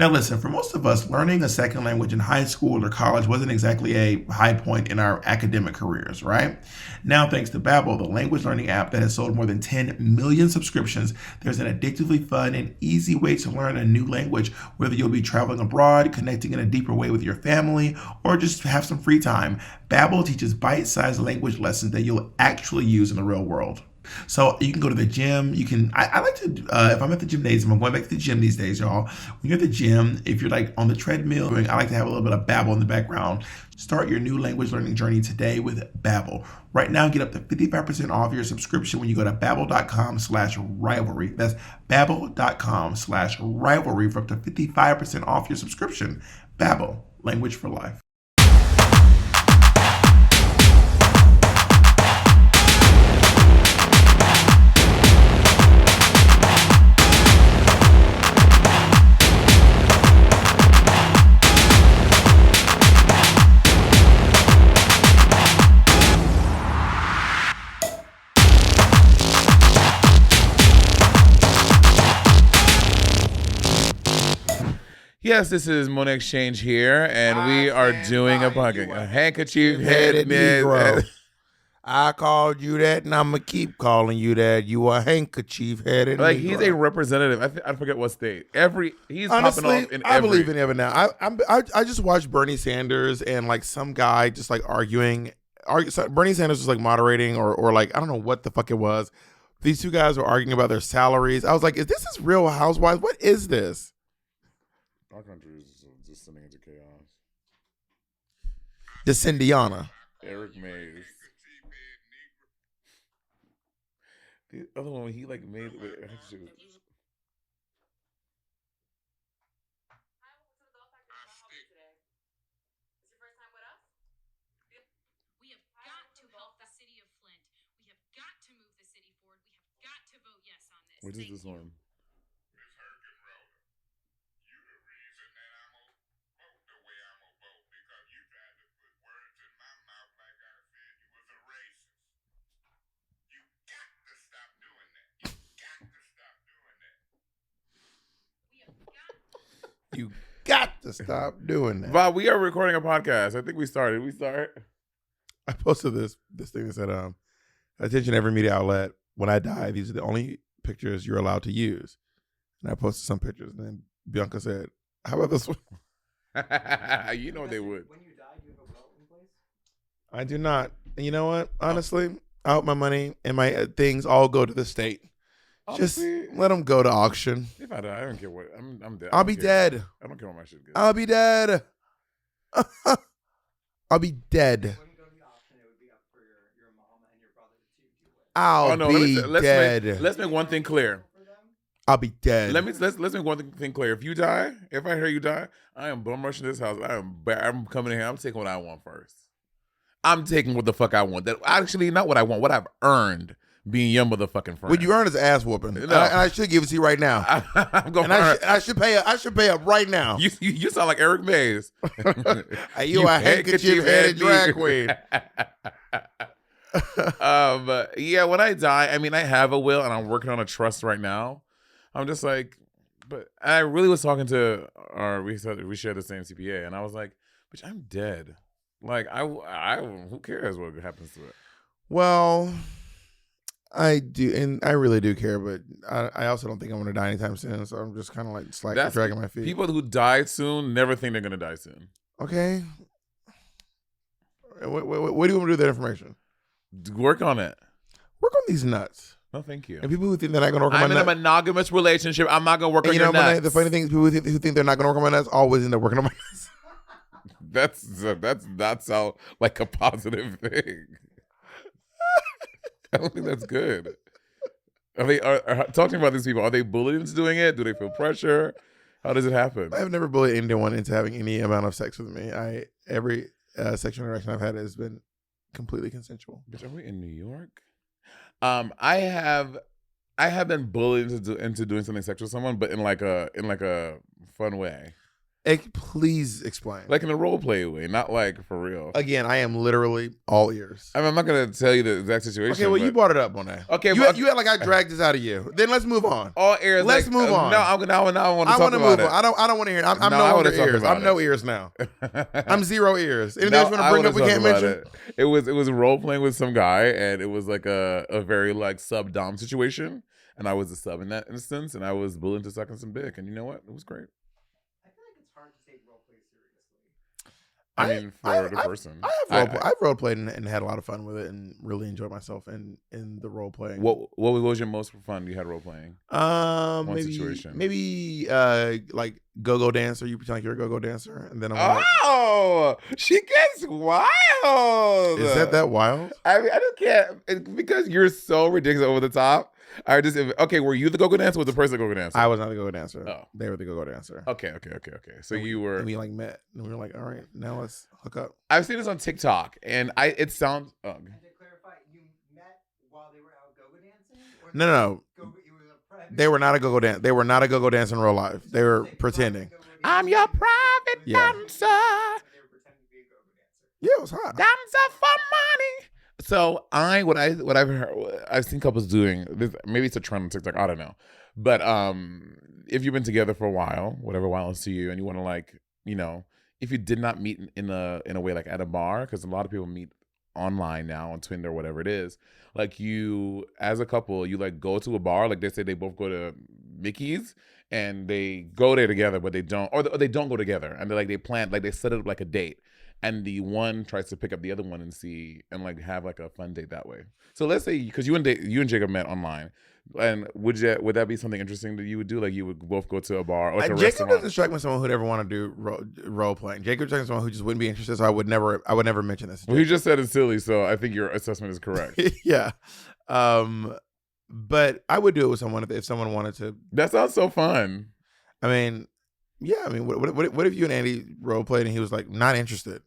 Now, listen, for most of us, learning a second language in high school or college wasn't exactly a high point in our academic careers, right? Now, thanks to Babbel, the language learning app that has sold more than 10 million subscriptions, there's an addictively fun and easy way to learn a new language, whether you'll be traveling abroad, connecting in a deeper way with your family, or just have some free time. Babbel teaches bite-sized language lessons that you'll actually use in the real world. So you can go to the gym. You can. I like to. If I'm at the gymnasium, I'm going back to the gym these days, y'all. When you're at the gym, if you're like on the treadmill, I like to have a little bit of Babbel in the background. Start your new language learning journey today with Babbel. Right now, get up to 55% off your subscription when you go to babbel.com/rivalry. That's babbel.com/rivalry for up to 55% off your subscription. Babbel, language for life. Yes, this is Monet Exchange here, and we are doing a podcast. A handkerchief-headed Negro. I called you that, and I'm gonna keep calling you that. You a handkerchief-headed Like Negro. he's a representative. I forget what state. He's Honestly, popping off in I every. believe in him now. I just watched Bernie Sanders and like some guy just like arguing. So Bernie Sanders was like moderating or like I don't know what the fuck it was. These two guys were arguing about their salaries. I was like, is this Real Housewives? What is this? Our country is just sending into chaos. The Cindiana. Eric Mays. The other one, he like made. What is this one? You got to stop doing that. Bob, we are recording a podcast. I think we started. We start. I posted this thing that said, attention every media outlet. When I die, these are the only pictures you're allowed to use. And I posted some pictures. And then Bianca said, how about this one? You know they would. When you die, do you have a will in place? I do not. And you know what? Honestly, I hope my money and my things all go to the state. Honestly, Just let them go to auction. If I die, I don't care what. I'm dead. I'll be dead. I don't care what my shit gets. I'll be dead. I'll be dead. When you go to the auction, it would be up for your mom and your brother to deal with. I'll be dead. Let's make one thing clear. I'll be dead. Let's make one thing clear. If you die, if I hear you die, I am bum rushing this house. I'm coming in here. I'm taking what I want first. I'm taking what the fuck I want. That actually not what I want. What I've earned being your motherfucking friend. What you earn is ass whooping. No. And I should give it to you right now. I'm going. I should pay up right now. You sound like Eric Mays. You a handkerchief-headed drag queen. Yeah, when I die, I mean, I have a will and I'm working on a trust right now. I'm just like, but I really was talking to we share the same CPA, and I was like, bitch, I'm dead. Like, I who cares what happens to it? Well, I do, and I really do care, but I also don't think I'm going to die anytime soon, so I'm just kind of like dragging my feet. People who die soon never think they're going to die soon. Okay. What do you want me to do with that information? Work on it. Work on these nuts. No, thank you. And people who think they're not going to work on my nuts. I'm in a monogamous relationship. I'm not going to work on your nuts. The funny thing is people who think they're not going to work on my nuts always end up working on my nuts. That's not sound like a positive thing. I don't think that's good. Are talking about these people? Are they bullied into doing it? Do they feel pressure? How does it happen? I've never bullied anyone into having any amount of sex with me. Every sexual interaction I've had has been completely consensual. Bitch, are we in New York? I have been bullied into doing something sexual with someone, but in like a fun way. Please explain. Like in a role play way, not like for real. Again, I am literally all ears. I mean, I'm not gonna tell you the exact situation. Okay, well, you brought it up, Monet. Okay, you had like I dragged this out of you. Then let's move on. All ears. Let's like, move on. No, I want to talk about move it. on. I don't want to hear it. I'm No, no I longer wanna talk ears. about I'm no it. ears now. I'm 0 ears. Anything No, else you want to bring up we can't mention? It was role playing with some guy, and it was like a very like sub dom situation, and I was a sub in that instance, and I was willing to suck in some dick, and you know what? It was great. I feel like it's hard to take role play seriously. I mean, for the person. I've role played and had a lot of fun with it and really enjoyed myself in the role playing. What was your most fun you had role playing? Maybe like go-go dancer. You pretend like you're a go-go dancer, and then I'm like, Oh, she gets wild. is that wild? I mean, I just can't because you're so ridiculous over the top. I just okay. Were you the go-go dancer? Or was the person the go-go dancer? I was not the go-go dancer. Oh. They were the go-go dancer. Okay. So you were. And we like met, and we were like, all right, now let's hook up. I've seen this on TikTok, and it sounds. Oh. And to clarify, you met while they were out go-go dancing? Or No. it was a private They were not a go-go dance. They were not a go-go dancer in real life. They were pretending. I'm your private Yeah. dancer. They were pretending to be a go-go dancer. Yeah, it was hot. Dancer for money. So what I've heard, I've seen couples doing this. Maybe it's a trend on TikTok. I don't know, but if you've been together for a while, whatever while is to you, and you want to like, if you did not meet in a way like at a bar, because a lot of people meet online now on Tinder or whatever it is, like you as a couple, you like go to a bar, like they say they both go to Mickey's and they go there together, but they don't, or they don't go together, and they plan, like they set it up like a date. And the one tries to pick up the other one and like have like a fun date that way. So let's say because you and Jacob met online, and would that be something interesting that you would do? Like you would both go to a bar or to a Jacob restaurant? doesn't strike me as someone who'd ever want to do role playing. Jacob strikes me as someone who just wouldn't be interested. So I would never mention this. Well, you just said it's silly, so I think your assessment is correct. Yeah, but I would do it with someone if someone wanted to. That sounds so fun. I mean, yeah. I mean, what if you and Andy role played and he was like not interested?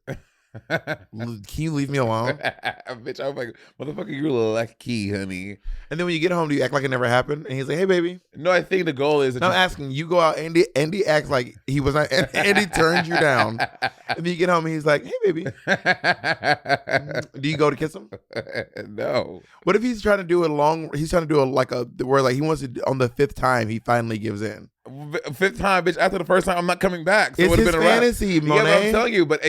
Can you leave me alone? Bitch, I was like, motherfucker, you're lucky, honey. And then when you get home, do you act like it never happened? And he's like, hey, baby. No, I think the goal is that No, I'm asking, you go out, Andy acts like he was not, Andy turns you down. And then you get home and he's like, hey, baby. Do you go to kiss him? No. What if he's trying to do where like he wants to, on the 5th time, he finally gives in? 5th time, bitch. After the first time, I'm not coming back. So It's it would have his been a wrap. fantasy, Yeah, but Monet. I'm telling you, but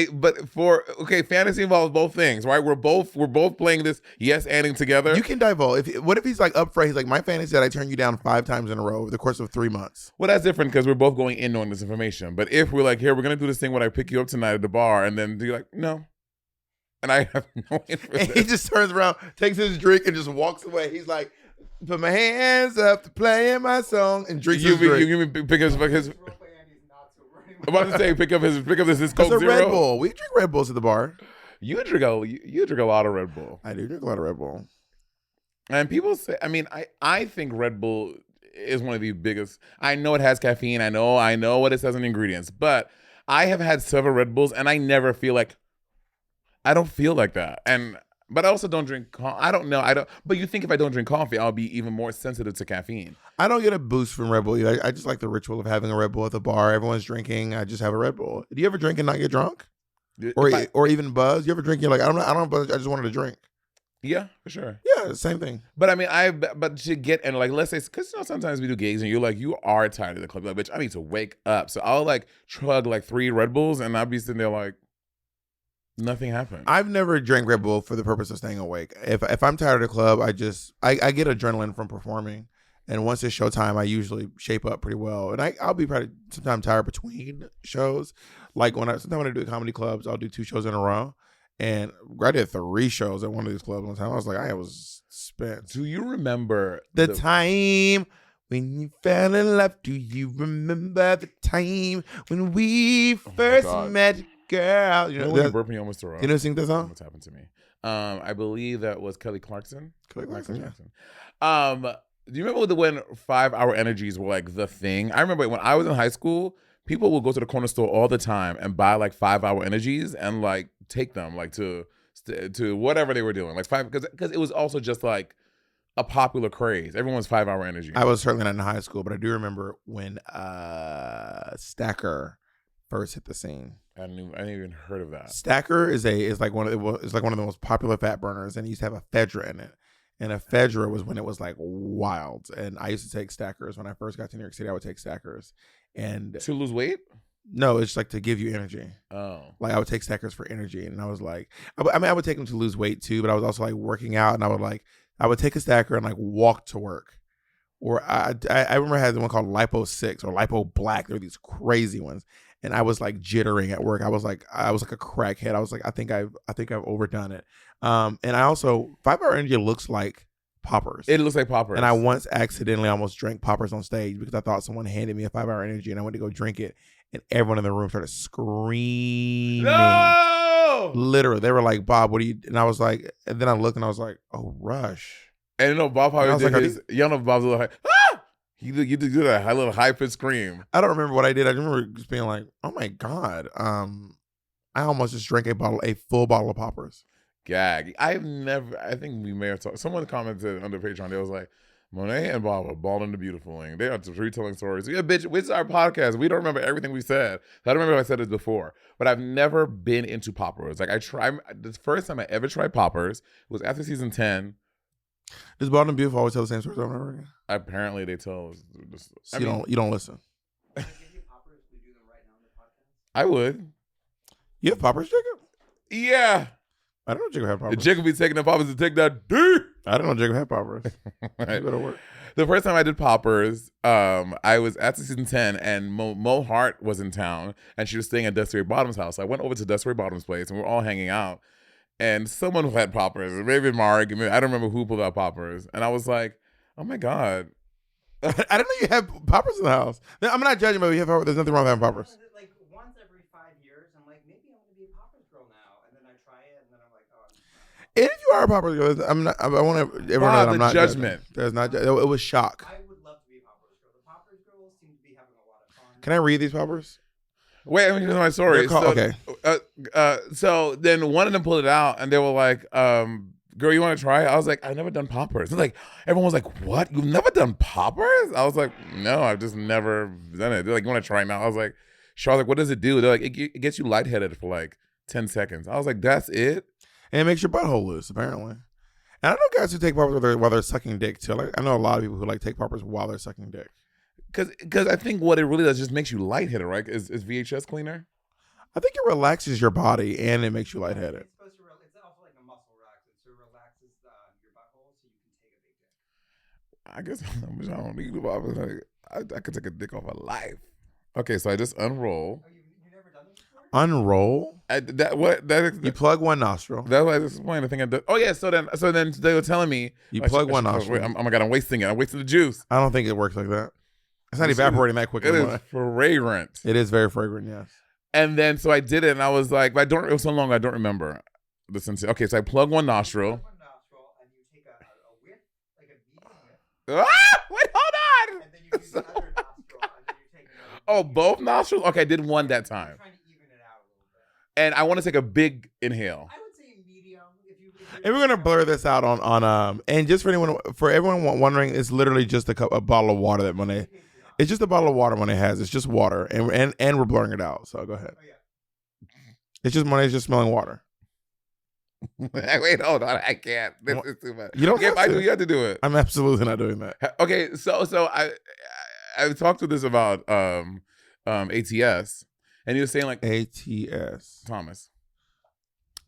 fantasy involves both things, right? We're both playing this yes anding together. You can divulge. What if he's like up front? He's like, my fantasy that I turned you down 5 times in a row over the course of 3 months. Well, that's different because we're both going in knowing this information. But if we're like, here, we're gonna do this thing when I pick you up tonight at the bar, and then you're like, no, and I have no interest. And he just turns around, takes his drink, and just walks away. He's like, put my hands up to playing my song, and drinks his drink. You pick his. Role play Andy's not so running. I'm about to say pick up his It's Coke a Zero. Red Bull. We drink Red Bulls at the bar. You drink a lot of Red Bull. I do drink a lot of Red Bull. And people say, I mean, I think Red Bull is one of the biggest. I know it has caffeine. I know what it says in the ingredients, but I have had several Red Bulls and I never feel like, I don't feel like that. But I also don't drink, I don't know. But you think if I don't drink coffee, I'll be even more sensitive to caffeine. I don't get a boost from Red Bull. I just like the ritual of having a Red Bull at the bar. Everyone's drinking. I just have a Red Bull. Do you ever drink and not get drunk? Or even buzz? You ever drink? You're like, I don't buzz. I just wanted to drink. Yeah, for sure. Yeah, same thing. But I mean, but to get, and like, let's say, because sometimes we do gigs and you're like, you are tired of the club. You're like, bitch, I need to wake up. So I'll like chug like 3 Red Bulls and I'll be sitting there like, nothing happened. I've never drank Red Bull for the purpose of staying awake. If I'm tired of the club, I get adrenaline from performing. And once it's showtime, I usually shape up pretty well. And I'll be probably sometimes tired between shows. Like sometimes when I do comedy clubs, I'll do 2 shows in a row. And I did 3 shows at one of these clubs one time. I was like, I was spent. Do you remember The time when you fell in love? Do you remember the time when we first God. met, girl? You know, when you burped me almost around? you know, sing that song? What's happened to me? I believe that was Kelly Clarkson. Kelly Clarkson, yeah. Do you remember when 5-hour energies were like the thing? I remember when I was in high school, people would go to the corner store all the time and buy like 5-hour energies and like take them like to whatever they were doing, like 5, because it was also just like a popular craze. Everyone's 5-hour energy. I was certainly not in high school, but I do remember when Stacker first hit the scene. I didn't even heard of that. Stacker is like one of the most popular fat burners, and it used to have ephedra in it. And ephedra was when it was like wild. And I used to take Stackers when I first got to New York City. I would take Stackers, and To lose weight? no, it's like to give you energy. Oh. Like I would take Stackers for energy, and I was like, I would take them to lose weight too, but I was also like working out, and I would take a Stacker and like walk to work. Or I remember I had one called Lipo 6 or Lipo Black. There were these crazy ones, and I was like jittering at work. I was like a crackhead. I was like, I think I've overdone it. And I also 5 Hour Energy looks like poppers. It looks like poppers. And I once accidentally almost drank poppers on stage because I thought someone handed me a 5 Hour Energy, and I went to go drink it, and everyone in the room started screaming. No! Literally, they were like, "Bob, what do you?" And I was like, and then I looked and I was like, "Oh, Rush." And you know, Bob And I probably was did like, his. You know, Bob's a little high. Ah! You did that high little high pitched scream. I don't remember what I did. I remember just being like, "Oh my god!" I almost just drank a full bottle of poppers. Gag. I think we may have talked. Someone commented on the Patreon. They was like, Monet and Bob are bald and the beautiful thing. They are retelling stories. Yeah, bitch, it's our podcast. We don't remember everything we said. I don't remember if I said this before, but I've never been into poppers. Like the first time I ever tried poppers was after season 10. Does Bald and Beautiful always tell the same stories over and over again? Apparently they tell us. So you don't listen. Can I give you poppers? We do them right now on the podcast. I would. You have poppers, Jacob? Yeah. I don't know Jacob had poppers. Jacob be taking the poppers to take that D. I don't know Jacob had poppers. You better work. The first time I did poppers, I was at season 10, and Mo Hart was in town, and she was staying at Desiree Bottom's house. I went over to Desiree Bottom's place, and we were all hanging out, and someone had poppers. Maybe Mark, I don't remember who pulled out poppers, and I was like, oh my God. I didn't know you had poppers in the house. I'm not judging, but you have poppers. There's nothing wrong with having poppers. Like once every 5 years, I'm like, maybe I'm gonna be a poppers girl now, and then I try it, and then I'm like, oh. And if you are a poppers girl, I'm not. I want everyone to know that I'm not judgment. judging. There's not. It was shock. I would love to be a poppers girl. The poppers girls seem to be having a lot of fun. Can I read these poppers? Wait, I mean, here's my story. Okay. So then one of them pulled it out, and they were like, girl, you want to try it? I was like, I've never done poppers. And like, everyone was like, what? You've never done poppers? I was like, no, I've just never done it. They're like, you want to try it now? I was like, sure. I was like, what does it do? They're like, it gets you lightheaded for like 10 seconds. I was like, that's it? And it makes your butthole loose, apparently. And I know guys who take poppers while they're sucking dick too. Like, I know a lot of people who like take poppers while they're sucking dick. Because I think what it really does just makes you lightheaded, right? Is VHS cleaner? I think it relaxes your body and it makes you lightheaded. It's supposed to. It's also like a muscle relaxer, so it relaxes your butthole, so you can take a big dick. I guess I don't need poppers. Like, I could take a dick off of life. Okay, so I just unroll. Oh, you never done this before? Unroll. You plug one nostril. That's why I just explained the thing I did. Oh yeah, so then they were telling me You plug one nostril. Oh my God, I'm wasting it. I'm wasting the juice. I don't think it works like that. It's not evaporating that quickly. It is fragrant. It is very fragrant, yes. And then so I did it, and I was like, but it was so long I don't remember the sensation. Okay, so I plug one nostril. One nostril, and you take a whiff, like a medium whiff, Wait, hold on. and then you use the other nostril, and then you take another. Oh, both nostrils? Okay, I did one that time. I'm trying to even it out a little bit. And I want to take a big inhale. I would say medium. And we're gonna blur this out on and just for everyone wondering, it's literally just a bottle of water that Monet. It's just a bottle of water Monet has. It's just water, and we're blurring it out. So go ahead. Oh, yeah. It's just Monet's just smelling water. Wait, hold on. I can't. This is too much. You don't okay, have if I to. do, you have to do it. I'm absolutely not doing that. Okay, so I talked to this about ATS, and he was saying like ATS. Thomas.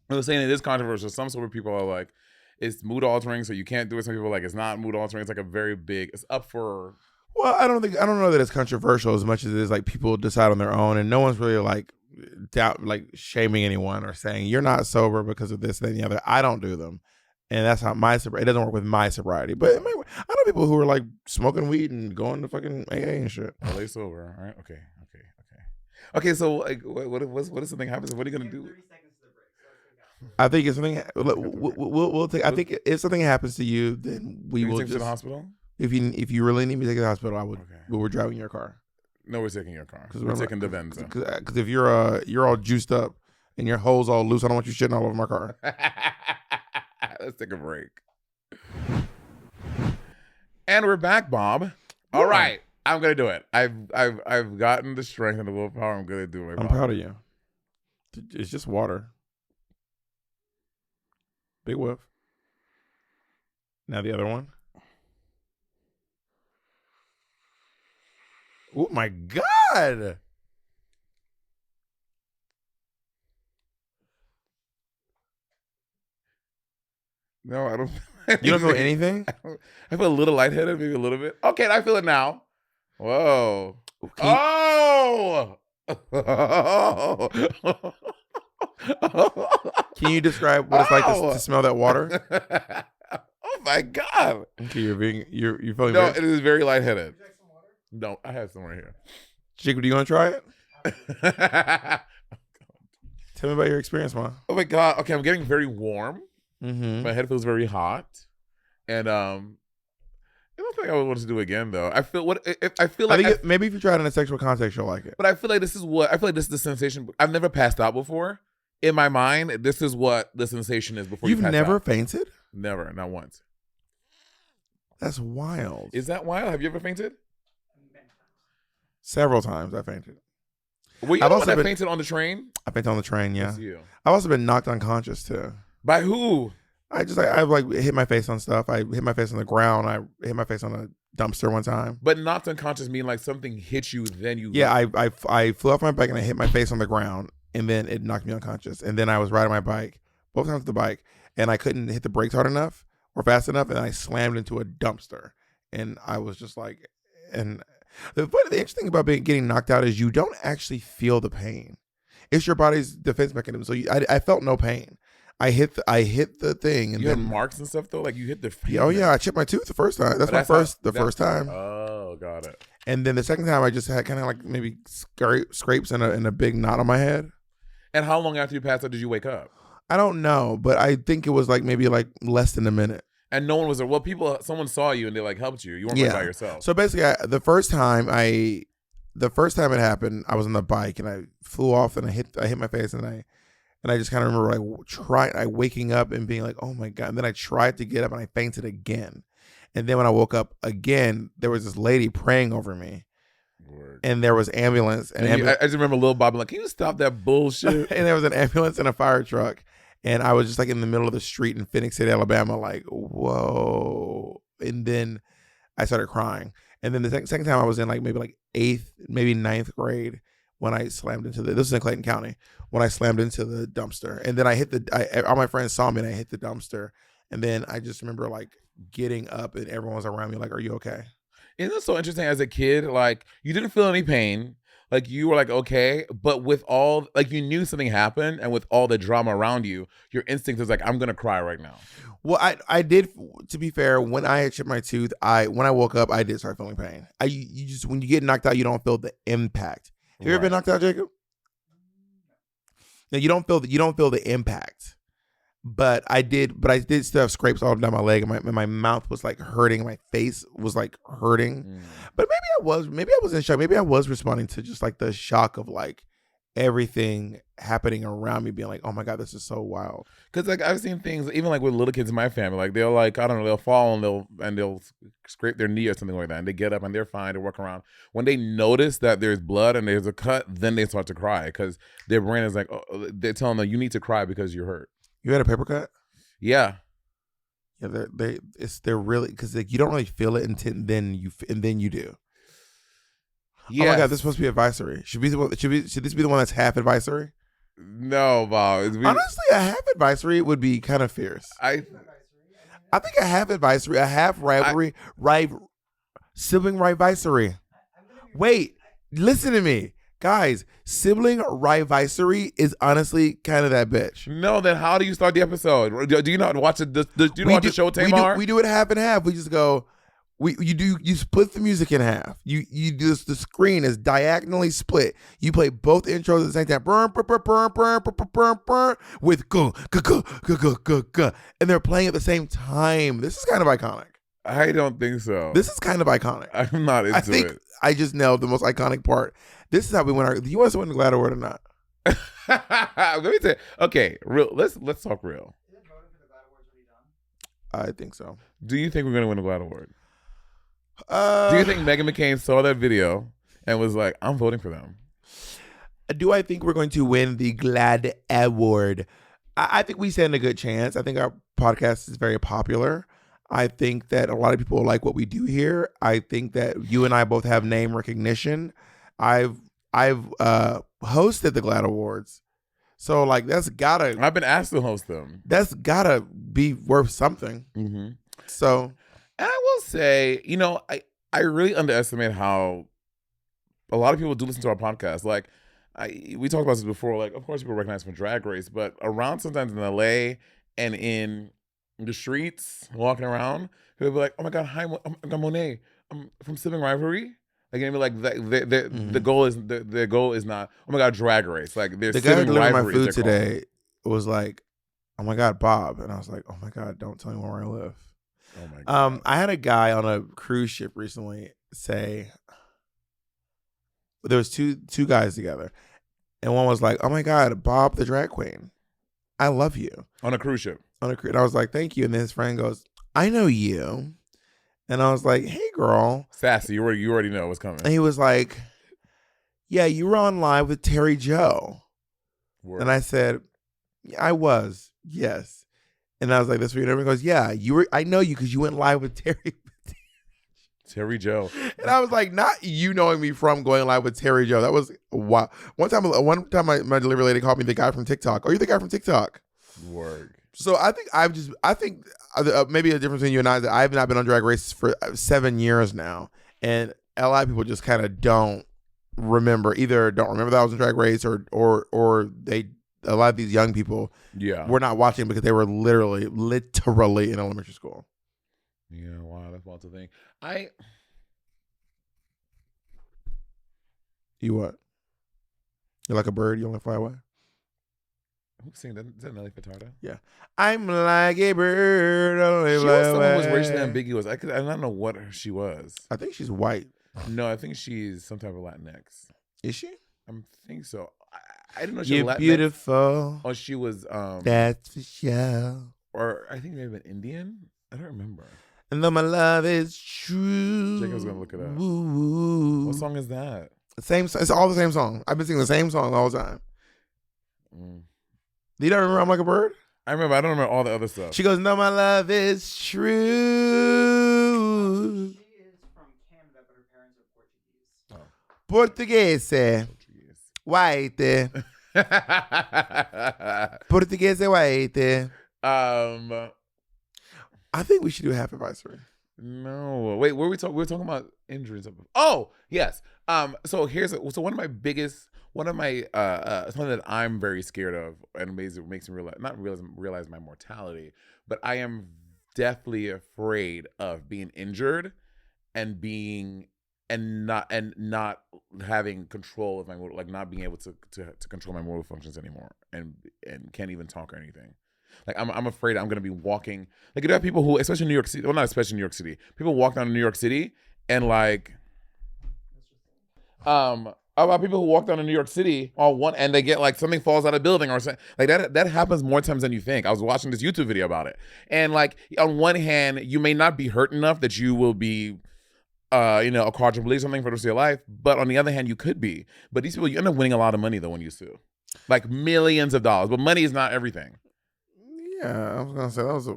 He was saying it is controversial. Some sort of people are like, it's mood altering, so you can't do it. Some people are like, it's not mood altering. It's like a very big. It's up for. Well, I don't know that it's controversial as much as it is like people decide on their own, and no one's really like shaming anyone or saying you're not sober because of this, that, and the other. I don't do them, and that's not my sobriety. It doesn't work with my sobriety. But I know people who are like smoking weed and going to fucking AA and shit. Are they sober? All right. Okay. So like, what if something happens? What are you gonna do? 30 seconds to the break. I think if something we'll take. I think if something happens to you, then we Can you will take me just. to the hospital? If you really need me to take you to the hospital, I would. Okay. But we're driving your car. No, we're taking your car. We're remember- taking the Venza. Because if you're all juiced up and your hole's all loose, I don't want you shitting all over my car. Let's take a break. And we're back, Bob. All right. I'm gonna do it. I've gotten the strength and the willpower. I'm gonna do it. I'm proud of you. It's just water. Big whiff. Now the other one. Oh my God. No, I don't. You don't feel anything? I feel a little lightheaded, maybe a little bit. Okay, I feel it now. Whoa. Can Oh. Can you describe what it's like Ow. to smell that water? Oh my God. Okay, you're feeling No, very... it is very lightheaded. No, I have some right here. Jacob, do you want to try it? Tell me about your experience, man. Oh my God. Okay, I'm getting very warm. Mm-hmm. My head feels very hot. And I don't think I would want to do it again though. I feel like Maybe if you try it in a sexual context, you'll like it. but I feel like this is the sensation. I've never passed out before. In my mind, this is what the sensation is before You've you pass never out. fainted? Never, not once. That's wild. Is that wild? Have you ever fainted? Several times I fainted. Were you I've the one also that been- fainted on the train? I fainted on the train, yeah. It's you. I've also been knocked unconscious too. By who? I've like hit my face on stuff. I hit my face on the ground. I hit my face on a dumpster one time. But knocked unconscious mean like something hit you, then you. Yeah, I flew off my bike and I hit my face on the ground, and then it knocked me unconscious. And then I was riding my bike, both times with the bike, and I couldn't hit the brakes hard enough or fast enough, and I slammed into a dumpster. And I was just like, and the interesting thing about getting knocked out is you don't actually feel the pain. It's your body's defense mechanism. So I felt no pain. I hit the thing, and You then had marks and stuff though, like you hit the. oh yeah, I chipped my tooth the first time. That's But my first time. Oh, got it. And then the second time, I just had kind of like maybe scrapes and a big knot on my head. And how long after you passed out did you wake up? I don't know, but I think it was like maybe like less than a minute. And no one was there. Well, someone saw you and they like helped you. You weren't by yourself. So basically, the first time it happened, I was on the bike and I flew off and I hit my face and I just kind of remember waking up and being like, oh my God. And then I tried to get up and I fainted again. And then when I woke up again, there was this lady praying over me. Word. And there was ambulance. I just remember Lil Bob being like, can you stop that bullshit? And there was an ambulance and a fire truck. And I was just like in the middle of the street in Phoenix City, Alabama, like, whoa. And then I started crying. And then the second time I was in like maybe like 8th, maybe 9th grade when I slammed into this is in Clayton County, when I slammed into the dumpster. And then all my friends saw me and I hit the dumpster. And then I just remember like getting up and everyone was around me like, are you okay? Isn't it so interesting as a kid? Like you didn't feel any pain. Like you were like, okay, but with all, like you knew something happened and with all the drama around you, your instinct was like, I'm going to cry right now. Well, I did, to be fair, when I had chipped my tooth, when I woke up, I did start feeling pain. You just, when you get knocked out, you don't feel the impact. Have you ever been knocked out, Jacob? No, you don't feel the impact. But I did still have scrapes all down my leg, and my mouth was like hurting, my face was like hurting. But maybe I was in shock. Maybe I was responding to just like the shock of like everything happening around me, being like, oh my God, this is so wild. Because like I've seen things even like with little kids in my family, like they'll like, I don't know, they'll fall and they'll scrape their knee or something like that, and they get up and they're fine to walk around. When they notice that there's blood and there's a cut, then they start to cry because their brain is like, oh, they're telling them you need to cry because you're hurt. You had a paper cut? Yeah. Yeah, they're really, because like you don't really feel it until then you do. Yeah. Oh my God, this is supposed to be advisory. Should this be the one that's half advisory? No, Bob. Honestly, a half advisory would be kind of fierce. I think a half advisory, a half rivalry, sibling rivalry. Wait, listen to me. Guys, sibling rivalry is honestly kind of that bitch. No, then how do you start the episode? Do you not watch it? Do you not watch the show Tamar? We do it half and half. We just go. You split the music in half. You do this, the screen is diagonally split. You play both intros at the same time. With go, and they're playing at the same time. This is kind of iconic. I don't think so. This is kind of iconic. I'm not into I think it. I just nailed the most iconic part. This is how we win do you want us to win the Glad Award or not? Let me tell you. Okay, real. Let's talk real. I think so. Do you think we're going to win the Glad Award? Do you think Meghan McCain saw that video and was like, I'm voting for them? Do I think we're going to win the GLAAD Award? I think we stand a good chance. I think our podcast is very popular. I think that a lot of people like what we do here. I think that you and I both have name recognition. I've hosted the GLAAD Awards. So like I've been asked to host them. That's gotta be worth something. Mm-hmm. So, and I will say, I really underestimate how a lot of people do listen to our podcast. Like, we talked about this before. Like, of course, people recognize from Drag Race, but around sometimes in LA and in the streets, walking around, people be like, "Oh my God, hi, I'm Monet. I'm from Sibling Rivalry." Like, you know, like the goal is not, "Oh my God, Drag Race." Like, there's the guy who Sibling delivered my Rivalry. food today was like, "Oh my God, Bob," and I was like, "Oh my God, don't tell me where I live." Oh my God. I had a guy on a cruise ship recently say, there was two guys together, and one was like, "Oh my God, Bob the drag queen, I love you." On a cruise ship. On a cruise, and I was like, "Thank you." And then his friend goes, "I know you," and I was like, "Hey, girl." Sassy, you already know what's coming. And he was like, "Yeah, you were on live with Terry Joe." Word. And I said, "Yeah, I was, yes." And I was like, "That's what you know." He goes, "Yeah, you were. I know you because you went live with Terry." Terry Joe. And I was like, "Not you knowing me from going live with Terry Joe." That was wow. One time my delivery lady called me the guy from TikTok. "Are you the guy from TikTok?" Word. So I think maybe the difference between you and I is that I have not been on Drag Race for 7 years now, and a lot of people just kind of don't remember that I was in Drag Race, or a lot of these young people were not watching because they were literally in elementary school. Yeah, wow, that's wild to think. You what? You're like a bird. You only fly away. Who's singing that? Is that Nelly Furtado? Yeah. I'm like a bird. Only She fly was someone who was away. racially ambiguous. I don't know what she was. I think she's white. No, I think she's some type of Latinx. Is she? I think so. I didn't know she You're was Latinx. beautiful. Or she was That's for sure. or I think maybe an Indian. I don't remember. And though my love is true. Jacob's gonna look it up. Ooh. What song is that? It's all the same song. I've been singing the same song all the time. Do you not remember I'm Like a Bird? I remember. I don't remember all the other stuff. She goes, "No, my love is true." She is from Canada, but her parents are Portuguese. Portuguese. White. Portuguese white. I think we should do a half advisory. No, wait. Where we talking? We were talking about injuries. Oh, yes. So one of my something that I'm very scared of, and makes me realize my mortality. But I am deathly afraid of being injured and not having control of my motor, like not being able to control my motor functions anymore, and can't even talk or anything. Like I'm afraid I'm gonna be walking. Like you have people who, especially in New York City, well, not especially in New York City, people walk down to New York City and like, about people who walk down to New York City and they get like something falls out of a building or something like that. That happens more times than you think. I was watching this YouTube video about it, and like on one hand, you may not be hurt enough that you will be, a quadriplegic or something for the rest of your life, but on the other hand, you could be. But these people, you end up winning a lot of money though when you sue, like millions of dollars. But money is not everything. Yeah, I was gonna say that was a.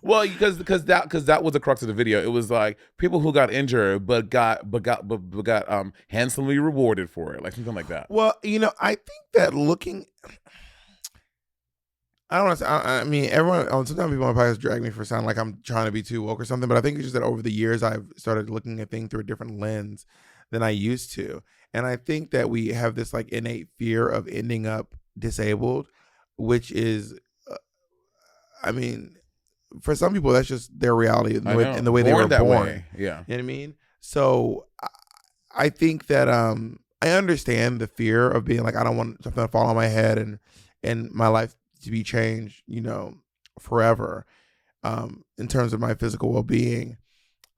Well, because that was the crux of the video. It was like people who got injured but got handsomely rewarded for it, like something like that. Well, I think that looking. I don't want to say. I mean, everyone. Sometimes people on podcasts drag me for sounding like I'm trying to be too woke or something, but I think it's just that over the years I've started looking at things through a different lens than I used to, and I think that we have this like innate fear of ending up disabled, which is. I mean, for some people, that's just their reality and the way they were born. Way. Yeah. You know what I mean? So I think that I understand the fear of being like, I don't want something to fall on my head and my life to be changed, forever, in terms of my physical well-being.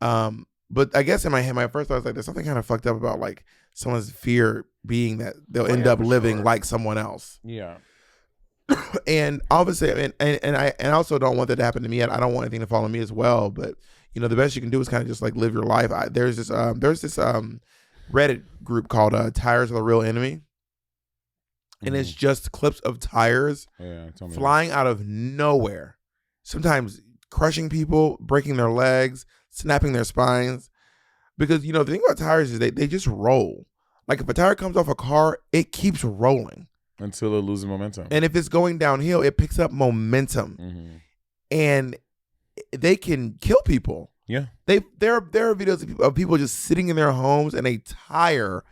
But I guess in my head, my first thought was like, there's something kind of fucked up about like someone's fear being that they'll end up living like someone else. Yeah. And obviously, and I also don't want that to happen to me. I don't want anything to fall on me as well. But the best you can do is kind of just like live your life. There's this Reddit group called Tires Are the Real Enemy. And it's just clips of tires flying out of nowhere. Sometimes crushing people, breaking their legs, snapping their spines. Because, the thing about tires is they just roll. Like if a tire comes off a car, it keeps rolling. Until it loses momentum. And if it's going downhill, it picks up momentum. Mm-hmm. And they can kill people. Yeah. There are videos of people just sitting in their homes and a tire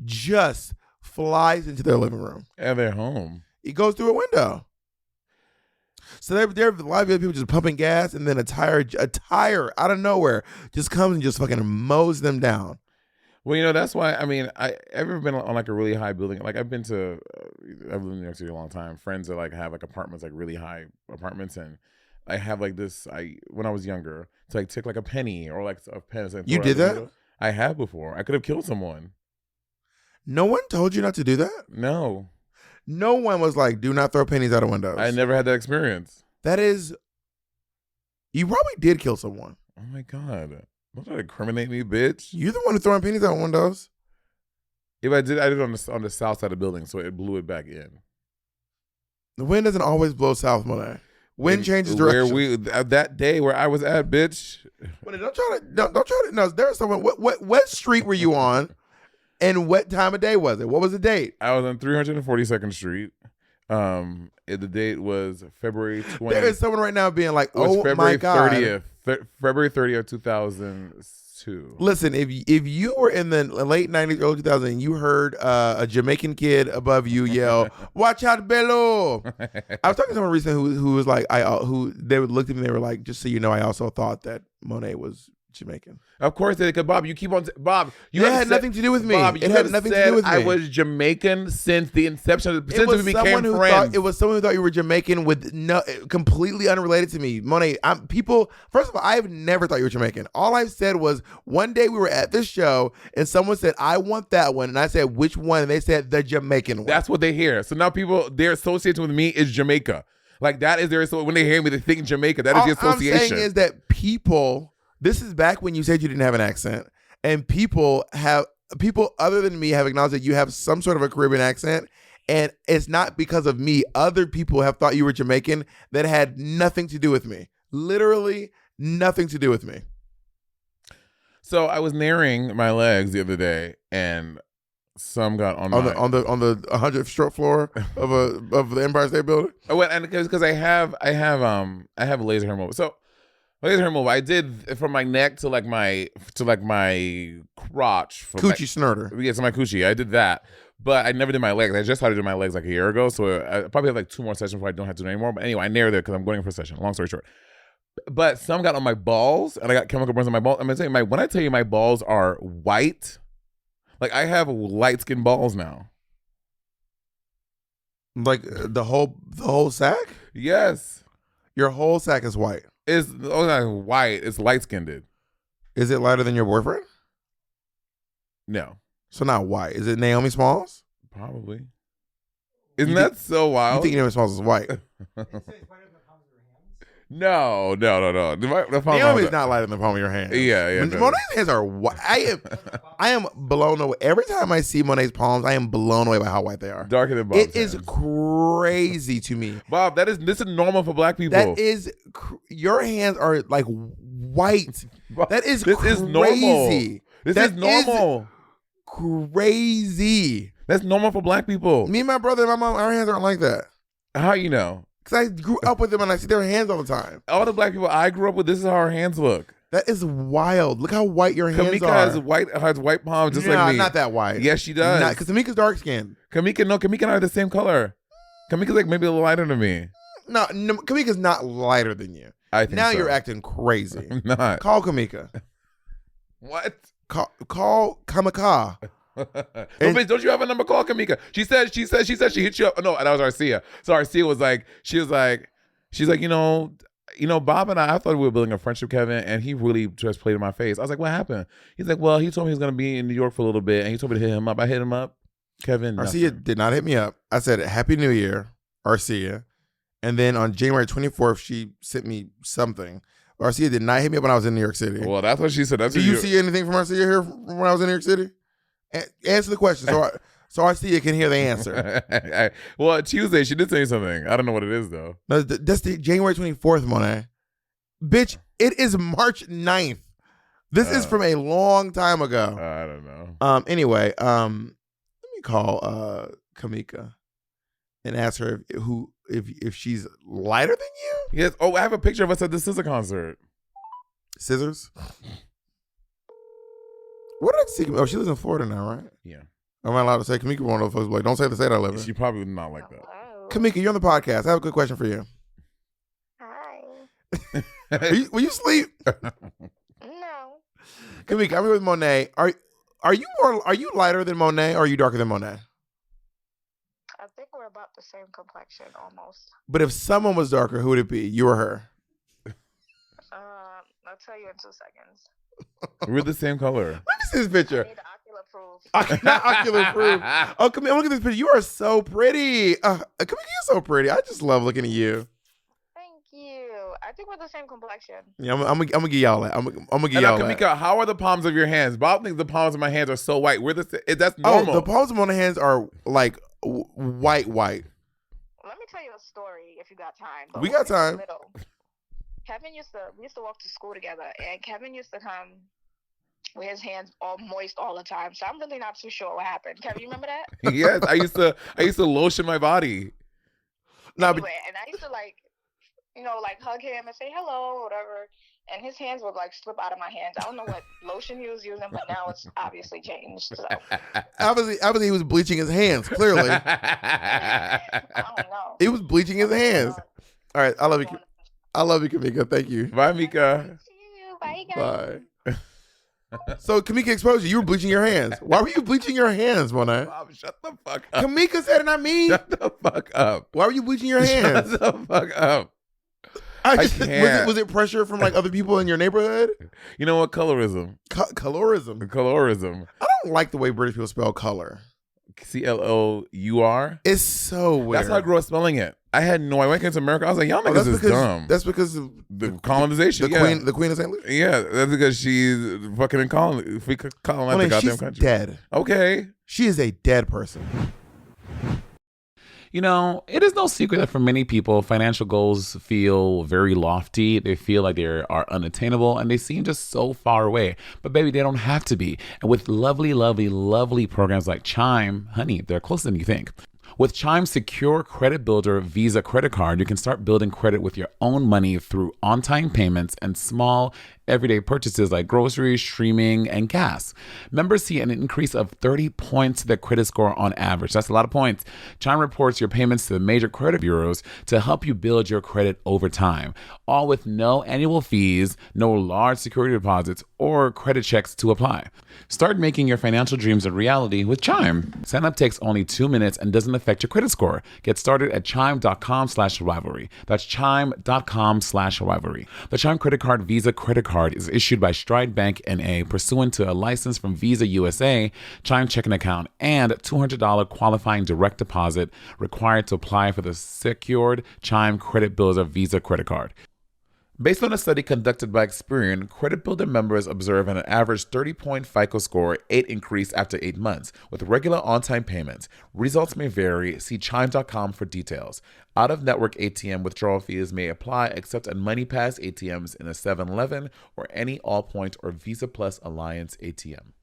just flies into their living room. At their home. It goes through a window. So there are a lot of people just pumping gas, and then a tire out of nowhere just comes and just fucking mows them down. Well, that's why, I ever been on like a really high building. Like I've lived in New York City a long time. Friends that like have like apartments, like really high apartments. And I have like this, when I was younger, to like take like a penny or like a pen. Like, you did that? I have before. I could have killed someone. No one told you not to do that? No. No one was like, do not throw pennies out of windows. I never had that experience. That is, you probably did kill someone. Oh my God. Don't try to incriminate me, bitch. You're the one who's throwing pennies out windows. If I did it on the south side of the building, so it blew it back in. The wind doesn't always blow south, Monet. Wind changes direction. That day where I was at, bitch. Monet, don't try to. No, there's someone. What street were you on? And what time of day was it? What was the date? I was on 342nd Street. The date was February 20th. There is someone right now being like, "Oh my God!" February 30th, 2002. Listen, if you were in the late 90s, early 2000s, and you heard a Jamaican kid above you yell, "Watch out, Bello!" I was talking to someone recently who was like, they would look at me, and they were like, "Just so you know, I also thought that Monet was Jamaican." Of course they did, because Bob, you keep on Bob. It had nothing to do with me. Bob, it had nothing to do with me. I was Jamaican since the inception of since we became friends. It was someone who thought you were Jamaican with completely unrelated to me. Monet, first of all, I've never thought you were Jamaican. All I've said was one day we were at this show and someone said, "I want that one," and I said, "Which one?" And they said, "The Jamaican one." That's what they hear. So now people, their association with me is Jamaica. Like that is their, so when they hear me, they think Jamaica. That is the association. All I'm saying is that people. This is back when you said you didn't have an accent, and people other than me have acknowledged that you have some sort of a Caribbean accent, and it's not because of me. Other people have thought you were Jamaican that had nothing to do with me. Literally nothing to do with me. So I was narrowing my legs the other day, and some got on the 100th stroke floor of the Empire State Building. Oh, and because I have laser hair mobile. So laser hair mobile, I did from my neck to like my crotch. Coochie snurter. Yeah, to my coochie. I did that, but I never did my legs. I just started doing my legs like a year ago, so I probably have like 2 more sessions before I don't have to do it anymore. But anyway, I narrowed it because I'm going for a session. Long story short. But some got on my balls, and I got chemical burns on my balls. I'm gonna tell you, when I tell you my balls are white, like I have light skinned balls now. Like the whole sack? Yes. Your whole sack is white. It's not white. It's light skinned. Is it lighter than your boyfriend? No. So not white. Is it Naomi Smalls? Probably. Isn't that so wild? You think Naomi Smalls is white? No. Naomi's not lighter than the palm of your hand. Yeah. Monet's hands are white. I am blown away. Every time I see Monet's palms, I am blown away by how white they are. Darker than Bob's It is crazy to me. Bob, this is normal for black people. That is, your hands are like white. That is this crazy. is normal. This is normal. Crazy. That's normal for black people. Me and my brother and my mom, our hands aren't like that. How you know? Because I grew up with them and I see their hands all the time. All the black people I grew up with, this is how our hands look. That is wild. Look how white your hands Kamika are. has white palms just like me. Not that white. Yes, she does. Because Tamika's dark skinned. Kamika and I are the same color. Kamika's like maybe a little lighter than me. No, Kamika's not lighter than you. I think now so. You're acting crazy. I'm not. Call Kamika. What? Call Kamika. Bitch, don't you have a number? Call Kamika. She said she hit you up. No, that was Arcia. So Arcia was like, she's like, you know, Bob and I thought we were building a friendship, Kevin, and he really just played in my face. I was like, what happened? He's like, well, he told me he was going to be in New York for a little bit, and he told me to hit him up. I hit him up. Kevin, Arcia did not hit me up. I said, Happy New Year, Arcia. And then on January 24th, she sent me something. Marcia did not hit me up when I was in New York City. Well, that's what she said. That's Do you see anything from Marcia here from when I was in New York City? Answer the question so Marcia can hear the answer. Well, Tuesday she did say something. I don't know what it is though. No, that's the January 24th, Monet. Bitch, it is March 9th. This is from a long time ago. I don't know. Anyway, let me call Kamika and ask her if she's lighter than you. Yes. Oh, I have a picture of us at the SZA concert. Scissors. What did I see? Oh, she lives in Florida now, right? Yeah. Am I allowed to say Kamika? One of those folks like, don't say the state I live in. She probably not like that. Kamika, you're on the podcast. I have a good question for you. Hi. Will you sleep? No. Kamika, I'm here with Monet. Are you lighter than Monet or are you darker than Monet? I think we're about the same complexion almost. But if someone was darker, who would it be? You or her? I'll tell you in 2 seconds. We're the same color. Let me see this picture. I need the ocular proof. Not ocular proof. Oh, come here. Look at this picture. You are so pretty. Kamika, you're so pretty. I just love looking at you. Thank you. I think we're the same complexion. Yeah, I'm gonna give y'all that. I'm gonna give y'all that. Kamika, how are the palms of your hands? Bob thinks the palms of my hands are so white. That's normal. Oh, the palms of my hands are like white. Let me tell you a story if you got time. But We when got we were time. little, we used to walk to school together, and Kevin used to come with his hands all moist all the time. So I'm really not too sure what happened. Kevin, you remember that? Yes, I used to lotion my body. No, Anyway, and I used to like hug him and say hello or whatever. And his hands would like slip out of my hands. I don't know what lotion he was using, but now it's obviously changed. So obviously he was bleaching his hands. Clearly, I don't know. he was bleaching his hands. All right, I love you. I love you, Kamika. Thank you. Bye, Mika. Bye, guys. Bye. So Kamika exposed you. You were bleaching your hands. Why were you bleaching your hands, Monet? Bob, shut the fuck up. Kamika said it, not me. Shut the fuck up. Why were you bleaching your hands? Shut the fuck up. I can't. Was it pressure from like other people in your neighborhood? You know what? Colorism. Colorism. Colorism. I don't like the way British people spell color. CLOUR. It's so weird. That's how I grew up spelling it. I had no. I went into America. I was like, y'all niggas is dumb. That's because of The colonization. the Queen of St. Louis. Yeah, that's because she's fucking in colonized the goddamn She's country. dead. Okay. She is a dead person. You know, it is no secret that for many people, financial goals feel very lofty. They feel like they are unattainable and they seem just so far away. But baby, they don't have to be. And with lovely, lovely, lovely programs like Chime, honey, they're closer than you think. With Chime's secure credit builder Visa credit card, you can start building credit with your own money through on-time payments and small everyday purchases like groceries, streaming, and gas. Members see an increase of 30 points to their credit score on average. That's a lot of points. Chime reports your payments to the major credit bureaus to help you build your credit over time, all with no annual fees, no large security deposits, or credit checks to apply. Start making your financial dreams a reality with Chime. Sign up takes only 2 minutes and doesn't affect your credit score. Get started at chime.com/rivalry. That's chime.com/rivalry. The Chime credit card Visa credit card is issued by Stride Bank N.A. pursuant to a license from Visa USA, Chime checking account, and $200 qualifying direct deposit required to apply for the secured Chime Credit Builder Visa credit card. Based on a study conducted by Experian, Credit Builder members observe an average 30-point FICO score, 8 increase after 8 months, with regular on-time payments. Results may vary. See chime.com for details. Out-of-network ATM withdrawal fees may apply except at MoneyPass ATMs in a 7-Eleven or any Allpoint or Visa Plus Alliance ATM.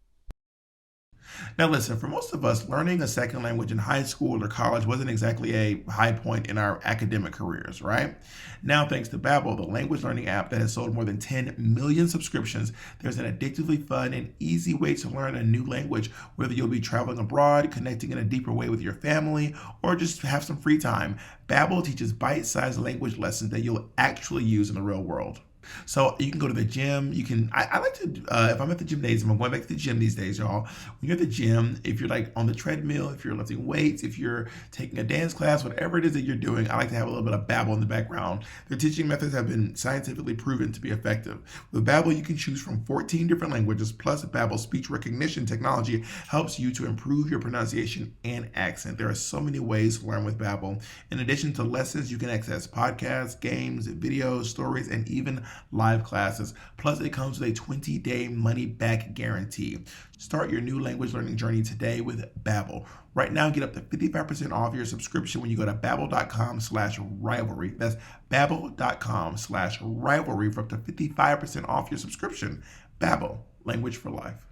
Now listen, for most of us, learning a second language in high school or college wasn't exactly a high point in our academic careers, right? Now, thanks to Babbel, the language learning app that has sold more than 10 million subscriptions, there's an addictively fun and easy way to learn a new language, whether you'll be traveling abroad, connecting in a deeper way with your family, or just have some free time. Babbel teaches bite-sized language lessons that you'll actually use in the real world. So you can go to the gym. You can, I like to, if I'm at the gymnasium, I'm going back to the gym these days, y'all. When you're at the gym, if you're like on the treadmill, if you're lifting weights, if you're taking a dance class, whatever it is that you're doing, I like to have a little bit of Babbel in the background. Their teaching methods have been scientifically proven to be effective. With Babbel, you can choose from 14 different languages, plus Babbel's speech recognition technology helps you to improve your pronunciation and accent. There are so many ways to learn with Babbel. In addition to lessons, you can access podcasts, games, videos, stories, and even live classes. Plus, it comes with a 20-day money-back guarantee. Start your new language learning journey today with Babbel. Right now, get up to 55% off your subscription when you go to babbel.com/rivalry. That's babbel.com/rivalry for up to 55% off your subscription. Babbel, language for life.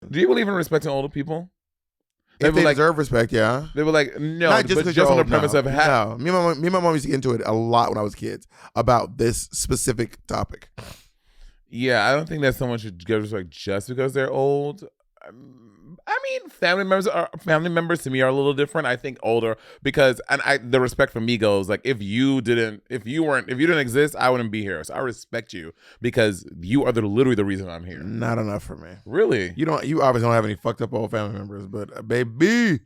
Do you believe in respecting older people? If they like, deserve respect, yeah. They were like, no, Not just but because just you're on the old, premise no. of No, me and my mom used to get into it a lot when I was kids about this specific topic. Yeah, I don't think that someone should get respect just because they're old. I mean, family members to me are a little different. I think older because the respect for me goes like if you didn't exist, I wouldn't be here. So I respect you because you are literally the reason I'm here. Not enough for me. Really? You obviously don't have any fucked up old family members, but baby,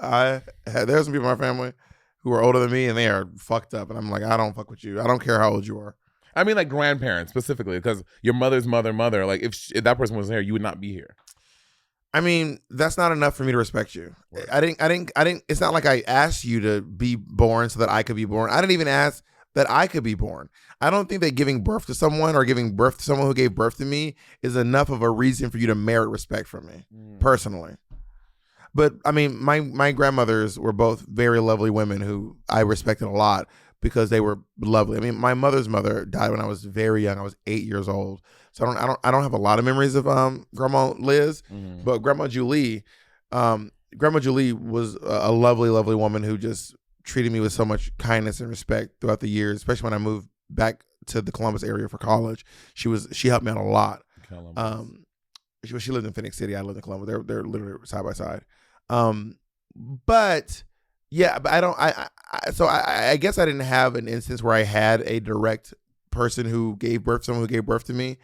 there's some people in my family who are older than me and they are fucked up, and I'm like, I don't fuck with you. I don't care how old you are. I mean, like grandparents specifically, because your mother's mother. Like if that person wasn't here, you would not be here. I mean, that's not enough for me to respect you. Right. I didn't. It's not like I asked you to be born so that I could be born. I didn't even ask that I could be born. I don't think that giving birth to someone or giving birth to someone who gave birth to me is enough of a reason for you to merit respect from me, personally. But I mean, my grandmothers were both very lovely women who I respected a lot because they were lovely. I mean, my mother's mother died when I was very young. I was 8 years old. So I don't have a lot of memories of Grandma Liz, but Grandma Julie was a lovely, lovely woman who just treated me with so much kindness and respect throughout the years, especially when I moved back to the Columbus area for college. She helped me out a lot. She lived in Phoenix City. I lived in Columbus. They're literally side by side. But yeah, but I guess I didn't have an instance where I had a direct person who gave birth to someone who gave birth to me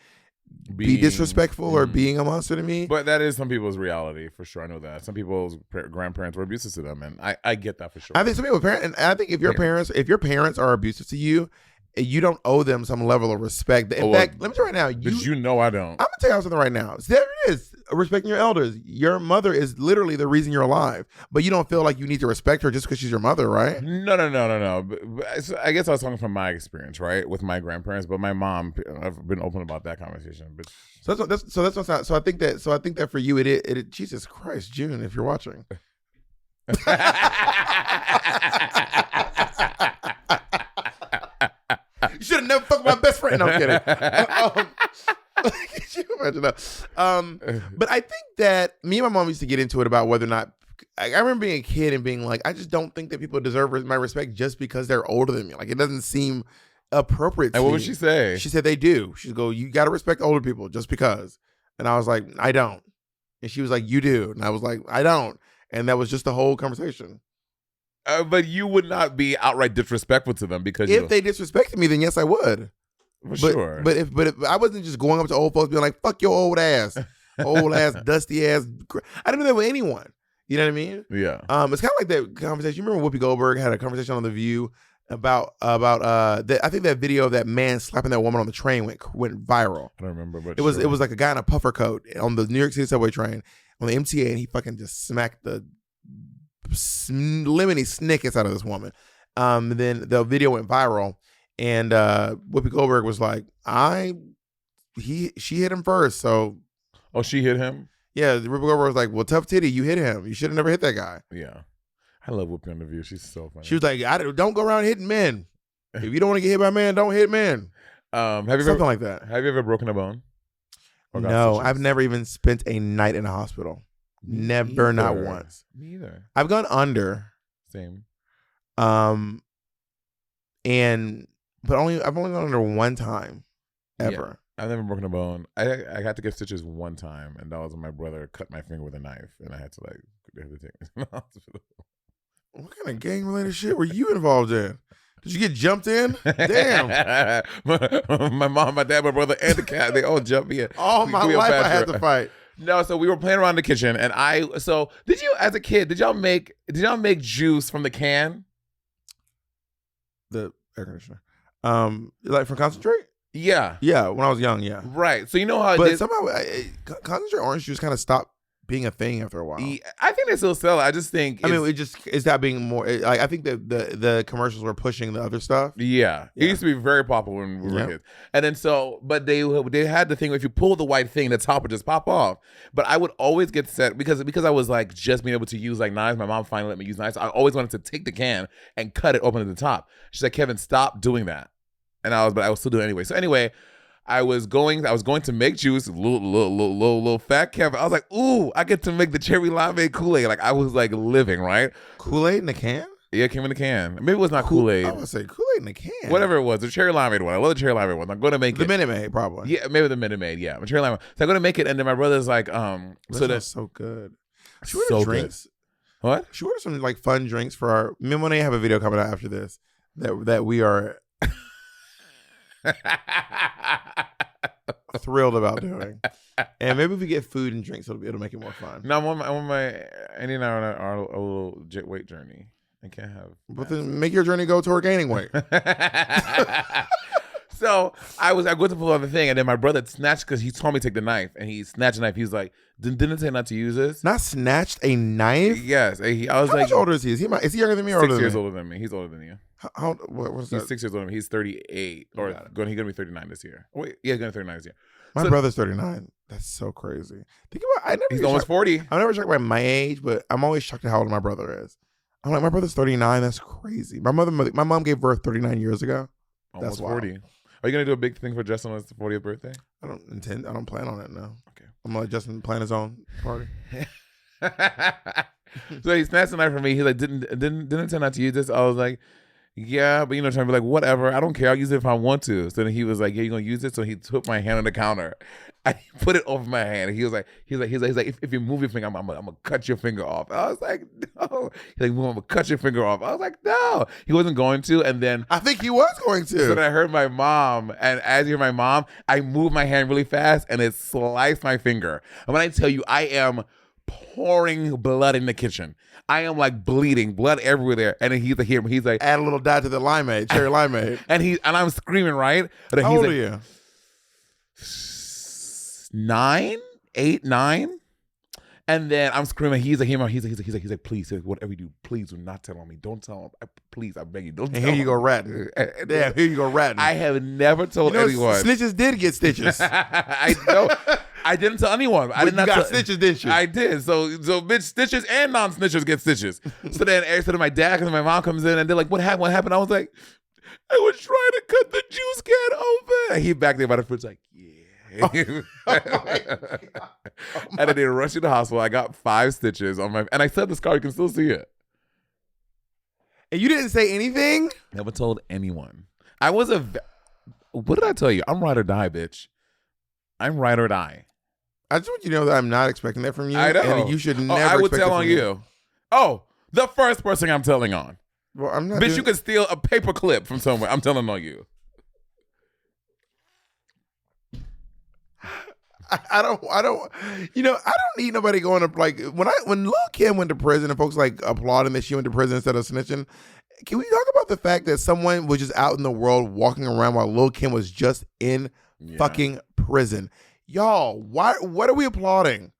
be disrespectful or being a monster to me. But that is some people's reality for sure. I know that some people's grandparents were abusive to them, and I get that for sure. I think some people and I think if your parents are abusive to you, you don't owe them some level of respect. In fact, let me tell you right now. I don't. I'm gonna tell you something right now. So there it is. Respecting your elders. Your mother is literally the reason you're alive, but you don't feel like you need to respect her just because she's your mother, right? No. But I guess I was talking from my experience, right, with my grandparents. But my mom, I've been open about that conversation. But So I think that for you, it Jesus Christ, June, if you're watching. You should have never fucked my best friend. No, I'm kidding. Could you imagine that? But I think that me and my mom used to get into it about whether or not. I remember being a kid and being like, I just don't think that people deserve my respect just because they're older than me. Like, it doesn't seem appropriate. And what would she say? She said they do. She'd go, you got to respect older people just because. And I was like, I don't. And she was like, you do. And I was like, I don't. And that was just the whole conversation. But you would not be outright disrespectful to them because if they disrespected me, then yes, I would. Sure. But if I wasn't just going up to old folks being like, fuck your old ass, dusty ass. I didn't do that with anyone. You know what I mean? Yeah. It's kind of like that conversation. You remember Whoopi Goldberg had a conversation on The View about that. I think that video of that man slapping that woman on the train went viral. I don't remember, but it was like a guy in a puffer coat on the New York City subway train on the MTA, and he fucking just smacked the lemony snickets out of this woman. Then the video went viral, and Whoopi Goldberg was like, she hit him first, so. Oh, she hit him? Yeah, Whoopi Goldberg was like, well, tough titty, you hit him. You should have never hit that guy. Yeah. I love Whoopi on The View. She's so funny. She was like, don't go around hitting men. If you don't want to get hit by men, don't hit men. Something like that. Have you ever broken a bone? No, I've never even spent a night in a hospital. Never, not once. Me either. I've gone under. Same. But I've only gone under one time, ever. Yeah, I've never broken a bone. I had to get stitches one time, and that was when my brother cut my finger with a knife, and I had to take me to the hospital. What kind of gang related shit were you involved in? Did you get jumped in? Damn. my mom, my dad, my brother, and the cat, they all jumped me in. All my life I had to fight. No, so we were playing around the kitchen, and did you, as a kid, did y'all make juice from the can? The air conditioner. Like from concentrate? Yeah. Yeah, when I was young, yeah. Right. So you know how but somehow concentrate orange juice kind of stopped being a thing after a while. I think they still sell it. I just think I mean, it just is that being more. Like, I think that the commercials were pushing the other stuff. Yeah. It used to be very popular when we were kids. And then but they had the thing where if you pull the white thing, the top would just pop off. But I would always get set because I was like just being able to use like knives. My mom finally let me use knives. I always wanted to take the can and cut it open at the top. She's like, Kevin, stop doing that. And I was still doing it anyway. So anyway, I was going to make juice, little fat Kevin. I was like, ooh, I get to make the cherry limeade Kool-Aid. Like I was like living, right? Kool-Aid in a can? Yeah, it came in a can. Maybe it was not Kool-Aid. I would say Kool-Aid in a can. Whatever it was, the cherry limeade one. I love the cherry limeade one. I'm going to make the it. Minute Maid, probably. Yeah, maybe the Minute Maid. Yeah, the cherry limeade. So I'm going to make it, and then my brother's like, that's so good. Should we so order drinks? Good. What? Should we order some like fun drinks for our? Me and Monet have a video coming out after this that we are thrilled about doing, and maybe if we get food and drinks, it'll make it more fun. No, I want my Andy and I are on our little weight journey. I can't have. But then make your journey go toward gaining weight. So I go to pull out the thing, and then my brother snatched because he told me to take the knife, and he snatched a knife. He was like, "Didn't say not to use this." Not snatched a knife. Yes, I was How like, much older is he? Is he younger than me or older 6 than years me? older than me. He's older than you. What's He's that? 6 years older than me. He's 38, or he's going to be 39 this year. Wait, yeah, he's going to be 39 this year. My brother's 39. That's so crazy. Think about He's almost 40. I'm never shocked by my age, but I'm always shocked at how old my brother is. I'm like, my brother's 39. That's crazy. My mom gave birth 39 years ago. Almost That's wild. 40. Are you gonna do a big thing for Justin on his 40th birthday? I don't plan on it, no. Okay. I'm gonna let Justin plan his own party. So he snatched the knife from me. He's like, didn't intend not to use this. I was like, yeah, but trying to be like, whatever. I don't care. I'll use it if I want to. So then he was like, yeah, you gonna use it? So he took my hand on the counter. I put it over my hand. And he was like, if you move your finger, I'm gonna cut your finger off. I was like, no. He's like, I'm gonna cut your finger off. I was like, no. He wasn't going to. And then I think he was going to. So then I heard my mom, and as you hear my mom, I moved my hand really fast, and it sliced my finger. And when I tell you, I am pouring blood in the kitchen. I am like bleeding, blood everywhere there. And then he's like, add a little dye to the limeade, cherry limeade. and I'm screaming, right? And then How he's old like, are you? 8, 9. And then I'm screaming. He's like, please, whatever you do, please do not tell on me. Don't tell him. Please, I beg you, don't. And tell here you him. go ratting. Damn, here you go ratting. I have never told anyone. Snitches did get stitches. I know. I didn't tell anyone. I did not. You got stitches, didn't you? I did. So bitch, stitches and non-snitchers get stitches. So then my dad and my mom comes in and they're like, "What happened? What happened?" I was like, "I was trying to cut the juice can open." And he back there by the fridge like, "Yeah." And then they rushed me to the hospital. I got 5 stitches on my, and I said the scar. You can still see it. And you didn't say anything? Never told anyone. What did I tell you? I'm ride or die, bitch. I'm ride or die. I just want you to know that I'm not expecting that from you. I know. And you should never I would expect tell it on from you. Oh, the first person I'm telling on. Well, I'm not. Bitch, you could steal a paper clip from somewhere. I'm telling on you. I don't need nobody going up like when Lil' Kim went to prison and folks like applauding that she went to prison instead of snitching. Can we talk about the fact that someone was just out in the world walking around while Lil' Kim was just in fucking prison? Y'all, what are we applauding?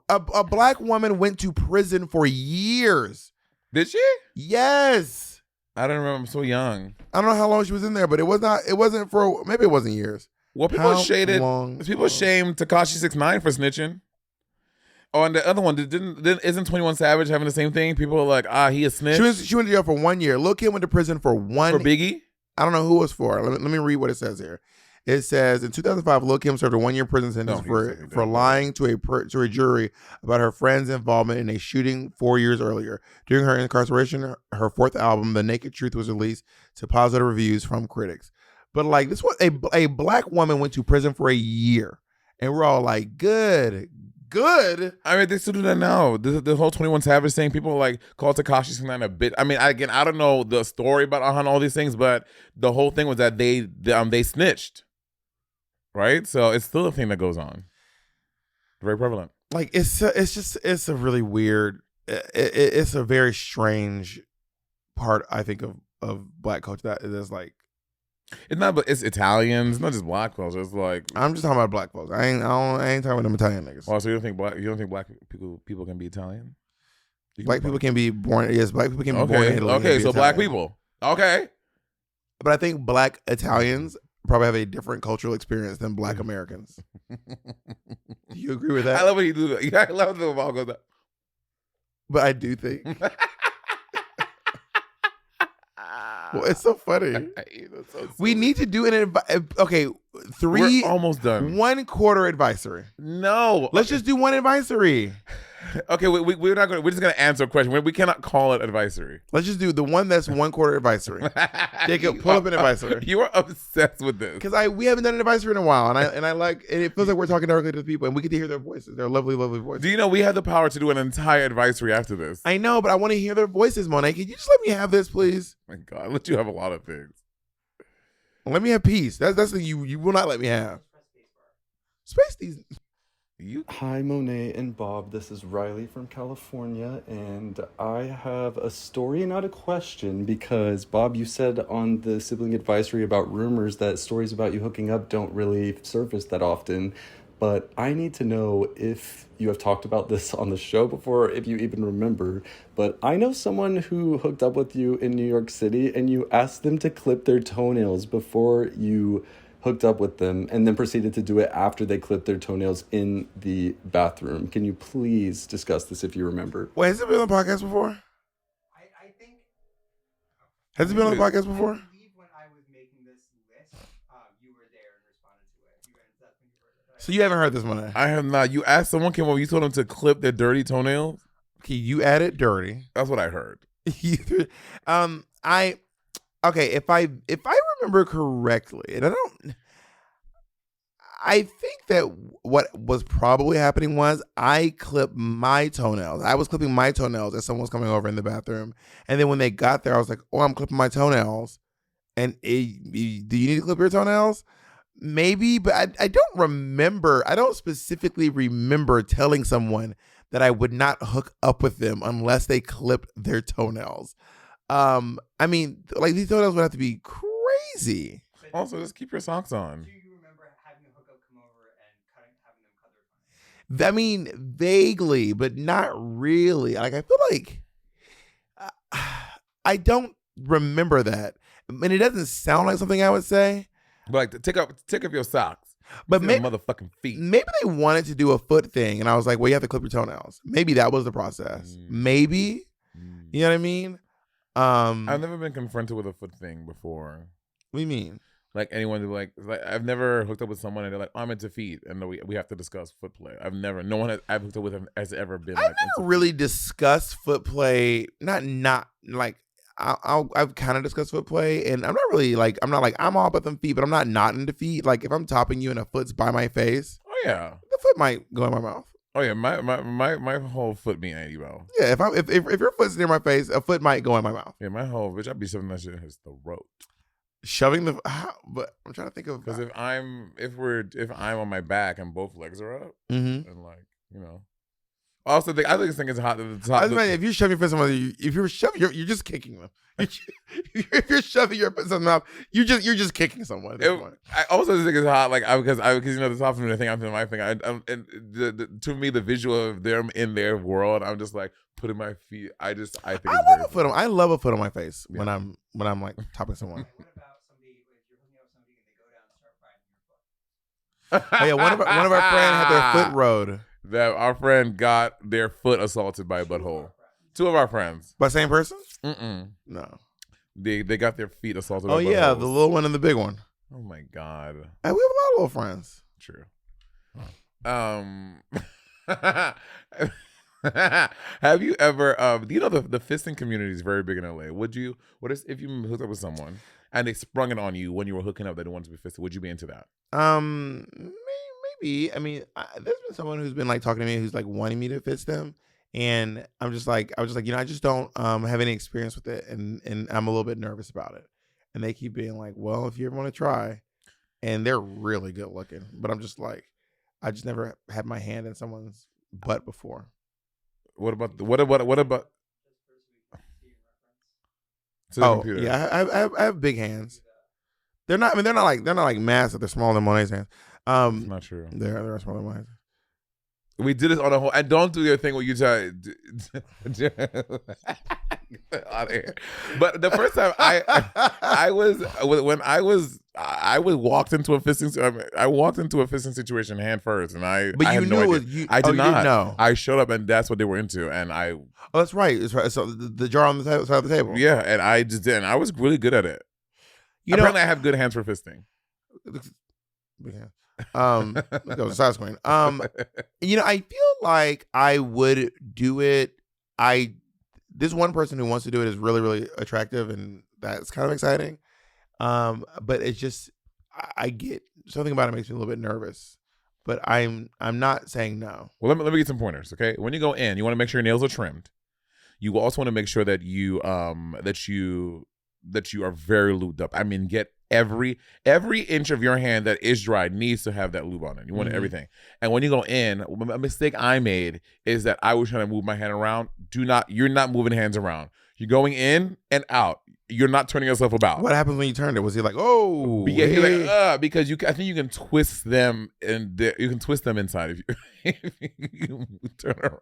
A black woman went to prison for years. Did she? Yes. I don't remember. I'm so young. I don't know how long she was in there, but it wasn't for, maybe it wasn't years. Well, people How shamed long? Tekashi 6ix9ine for snitching. Oh, and the other one, isn't 21 Savage having the same thing? People are like, he a snitch. She went to jail for 1 year. Lil' Kim went to prison for For Biggie? I don't know who it was for. Let me read what it says here. It says in 2005, Lil' Kim served a 1 year prison sentence for lying to a jury about her friend's involvement in a shooting 4 years earlier. During her incarceration, her 4th album, The Naked Truth, was released to positive reviews from critics. But like this was a black woman went to prison for a year, and we're all like, good. I mean, they still do that now. The whole 21 Savage thing, people like call Tekashi 6ix9ine a bit. I mean, again, I don't know the story about all these things, but the whole thing was that they snitched, right? So it's still a thing that goes on. Very prevalent. Like it's a really weird. It's a very strange part, I think, of black culture that is like. It's not, but it's Italians. It's not just black folks. It's like, I'm just talking about black folks. I ain't talking about them Italian niggas. oh, so you don't think black people can be Italian? Black people can be born. Yes, black people can be born in Okay, Italy. and okay, be so black Italian. people. Okay. But I think black Italians probably have a different cultural experience than black Americans. Do you agree with that? I love when you do that. Yeah, I love when the ball goes that. But I do think. Well, it's so funny. We need to do an okay, We're almost done. 1 quarter advisory. No. Let's just do one advisory. Okay, we're not going. We're just gonna answer a question. We cannot call it advisory. Let's just do the one that's 1 quarter advisory. Jacob, pull up an advisory. You are obsessed with this Because we haven't done an advisory in a while, and I like, and it feels like we're talking directly to the people, and we get to hear their voices. They're lovely, lovely voices. Do you know we have the power to do an entire advisory after this? I know, but I want to hear their voices, Monet. Can you just let me have this, please? My God, I let you have a lot of things. Let me have peace. That's the you will not let me have. Space these. Hi, Monet and Bob. This is Riley from California, and I have a story, not a question, because Bob, you said on the sibling advisory about rumors that stories about you hooking up don't really surface that often. But I need to know if you have talked about this on the show before, if you even remember. But I know someone who hooked up with you in New York City, and you asked them to clip their toenails before you hooked up with them, and then proceeded to do it after they clipped their toenails in the bathroom. Can you please discuss this if you remember? Wait, has it been on the podcast before? I think. Has it been on the podcast I before? believe when I was making this list, you were there and responded to it. That's when you heard it. So you haven't heard this one? I have not. You asked someone came over. You told them to clip their dirty toenails. Okay, you added dirty. That's what I heard. Okay, if I remember correctly, and I think that what was probably happening was I clipped my toenails. I was clipping my toenails as someone was coming over in the bathroom, and then when they got there, I was like, "Oh, I'm clipping my toenails." And do you need to clip your toenails? Maybe, but I don't remember. I don't specifically remember telling someone that I would not hook up with them unless they clipped their toenails. I mean, like these toenails would have to be crazy. Also, just keep your socks on. Do you remember having a hookup come over and having them cut their toenails? I mean, vaguely, but not really. Like I feel like I don't remember that, and it doesn't sound like something I would say. But like, take off your socks. But See maybe their motherfucking feet. Maybe they wanted to do a foot thing, and I was like, "Well, you have to clip your toenails." Maybe that was the process. Maybe, you know what I mean? I've never been confronted with a foot thing before. What do you mean? Like anyone to like I've never hooked up with someone and they're like, I'm into feet, and we have to discuss foot play. No one I've hooked up with has ever been. I've never really discussed foot play. Not like I've kind of discussed foot play, and I'm not really like I'm all about them feet, but I'm not into feet. Like if I'm topping you and a foot's by my face, Oh yeah, the foot might go in my mouth. oh yeah. My whole foot being anti bro. Yeah, if your foot's near my face, a foot might go in my mouth. Yeah, my whole bitch. I'd be shoving that shit in his throat. Shoving but I'm trying to think of Because if I'm on my back and both legs are up, and like I think it's hot at the top. I was saying, if you're shoving your foot in someone, if you're shoving, you're just kicking them. If you're shoving your foot in someone's mouth, you're just kicking someone. At this point. I also think it's hot, like because the top of the thing I'm doing my thing. To me, the visual of them in their world, I'm just like putting my feet. I think I love a foot on my face when I'm like topping someone. What about somebody if you're hooking up with somebody and they go down and start riding your foot? Oh yeah, one of our friends had their foot rode. That our friend got their foot assaulted by a butthole. Two of our friends. By the same person? No. They got their feet assaulted. Oh by yeah, buttholes. the little one and the big one. Oh my God. Hey, we have a lot of little friends. True. Have you ever do you know the fisting community is very big in LA? If you hooked up with someone and they sprung it on you when you were hooking up that they wanted to be fisted, would you be into that? Maybe. I mean, there's been someone who's been like talking to me who's like wanting me to fist them, and I was just like, I just don't have any experience with it, and I'm a little bit nervous about it. And they keep being like, well, if you ever want to try, and they're really good looking, but I'm just like, I just never had my hand in someone's butt before. What about to the computer? Yeah, I have big hands. They're not. I mean, they're not like massive. They're smaller than Monet's hands. It's not true. They're smaller than Monet's. We did this on a whole. And don't do your thing where you try. Out of here. But the first time I walked into a fisting situation hand first, and I had no idea. I did not know. I showed up, and that's what they were into, and I. Oh, that's right. It's right. So the jar on the side of the table. Yeah, and I just didn't. I was really good at it. Apparently, I have good hands for fisting. Let's go to side screen. I feel like I would do it. This one person who wants to do it is really, really attractive, and that's kind of exciting. But it's just I get something about it makes me a little bit nervous. But I'm not saying no. Well, let me get some pointers, okay? When you go in, you want to make sure your nails are trimmed. You also want to make sure that you that you are very lubed up. I mean, get every inch of your hand that is dry needs to have that lube on it. You want everything. And when you go in, a mistake I made is that I was trying to move my hand around. You're not moving hands around. You're going in and out. You're not turning yourself about. What happens when you turned it? Was he like, oh, yeah, he's like, because I think you can twist them you can twist them inside if you turn around.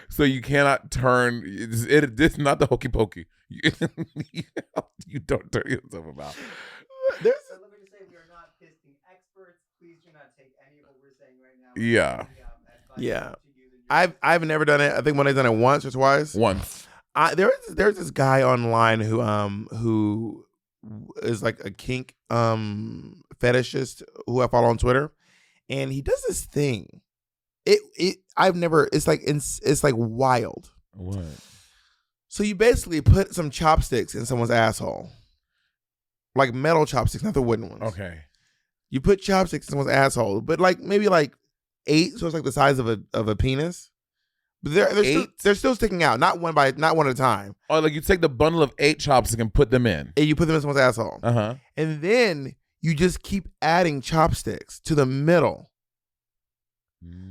So you cannot turn. It's not the hokey pokey. You don't turn yourself about. Let me just say, we are not fisting experts. Please do not take any of what we're saying right now. Yeah. Yeah. I've never done it. I think Monet's done it once or twice. Once. There's this guy online who is like a kink fetishist who I follow on Twitter, and he does this thing. It's like wild. What? So you basically put some chopsticks in someone's asshole, like metal chopsticks, not the wooden ones. Okay. You put chopsticks in someone's asshole, but maybe 8, so it's like the size of a penis. But they're still sticking out, not one at a time. Oh, like you take the bundle of 8 chopsticks and put them in. And you put them in someone's asshole. Uh-huh. And then you just keep adding chopsticks to the middle.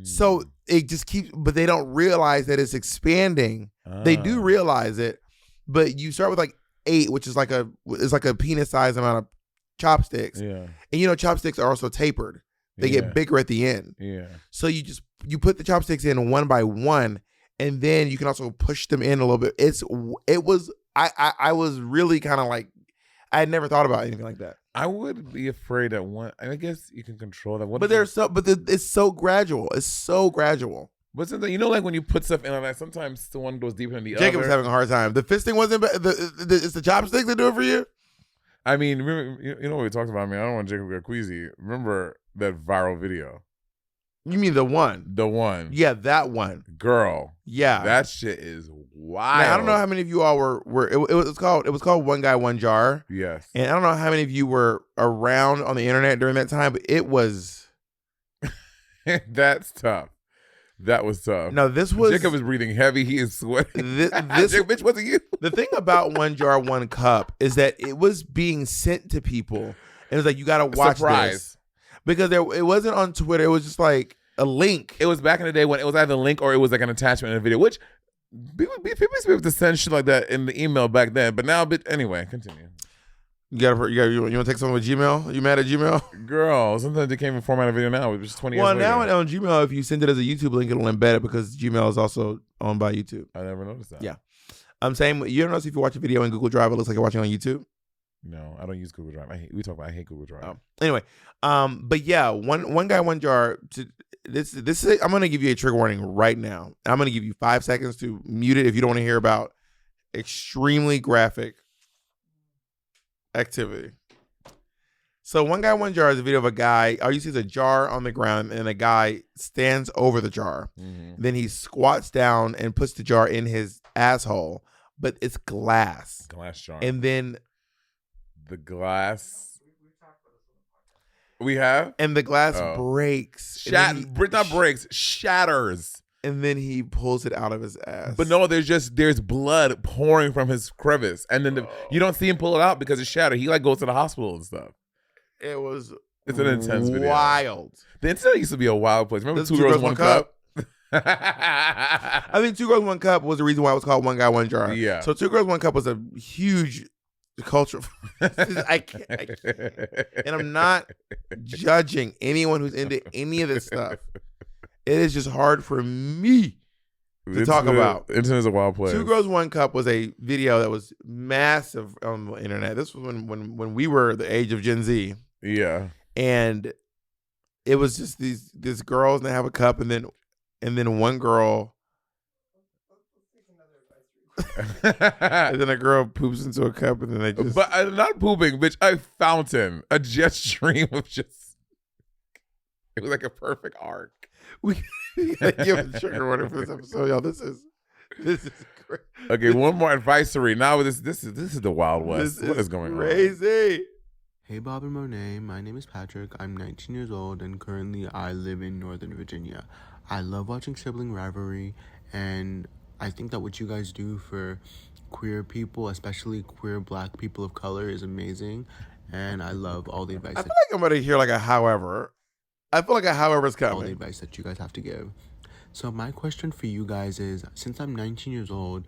So it just keeps, but they don't realize that it's expanding. They do realize it, but you start with 8, which is like a penis size amount of chopsticks. Yeah. And chopsticks are also tapered. They get bigger at the end. Yeah. So you put the chopsticks in one by one, and then you can also push them in a little bit. I was really kind of I had never thought about anything like that. I would be afraid that one. I guess you can control that. It's so gradual. It's so gradual. But something, when you put stuff in on that, sometimes the one goes deeper than the other. Jacob was having a hard time. The fisting wasn't. It's the chopsticks that do it for you. I mean, remember, you know what we talked about? I mean, I don't want Jacob to get queasy. Remember that viral video? You mean the one? The one. Yeah, that one. Girl. Yeah. That shit is wild. Now, I don't know how many of you all were it was called One Guy, One Jar. Yes. And I don't know how many of you were around on the internet during that time, but it was. That's tough. That was tough. No, this was. Jacob is breathing heavy. He is sweating. This bitch wasn't you. The thing about One Jar, One Cup is that it was being sent to people. It was like, you got to watch this. Because it wasn't on Twitter. It was just like a link. It was back in the day when it was either a link or it was like an attachment in a video, which people used to be able to send shit like that in the email back then. But now, anyway, continue. You want to take something with Gmail? You mad at Gmail? Girl, sometimes they can't even format a video now. It was 20 years later. Well, now on Gmail, if you send it as a YouTube link, it'll embed it because Gmail is also owned by YouTube. I never noticed that. Yeah. I'm saying, you don't notice if you watch a video in Google Drive, it looks like you're watching on YouTube? No, I don't use Google Drive. I hate Google Drive. Oh. Anyway, but yeah, one guy, one jar. This is, I'm gonna give you a trigger warning right now. I'm gonna give you 5 seconds to mute it if you don't want to hear about extremely graphic activity. So One Guy, One Jar is a video of a guy. All you see is a jar on the ground, and a guy stands over the jar. Mm-hmm. Then he squats down and puts the jar in his asshole, but it's glass. Glass jar. And then the glass. We have? And the glass breaks. Not breaks, shatters. And then he pulls it out of his ass. But no, there's blood pouring from his crevice. And then you don't see him pull it out because it's shattered. He goes to the hospital and stuff. It's an intense video. Wild. The internet used to be a wild place. Remember Two Girls, One Cup? I think Two Girls, One Cup was the reason why it was called One Guy, One Jar. Yeah. So Two Girls, One Cup was a huge The culture. I can't. And I'm not judging anyone who's into any of this stuff. It is just hard for me to talk about. Internet is a wild place. 2 Girls, 1 Cup was a video that was massive on the internet. This was when we were the age of Gen Z. Yeah. And it was just these girls, and they have a cup, and then one girl, and then a girl poops into a cup, and then they just. But not pooping, bitch. A fountain, a jet stream of just. It was like a perfect arc. We gotta give a trigger warning for this episode, y'all. This is great. Okay, one more advisory. Now this is the Wild West. What is going on? Crazy. Hey Bob and Monet, my name is Patrick. I'm 19 years old and currently I live in Northern Virginia. I love watching Sibling Rivalry, and I think that what you guys do for queer people, especially queer Black people of color, is amazing. And I love all the advice. I feel like I'm gonna hear like a however. I feel like a however is coming. All the advice that you guys have to give. So my question for you guys is, since I'm 19 years old,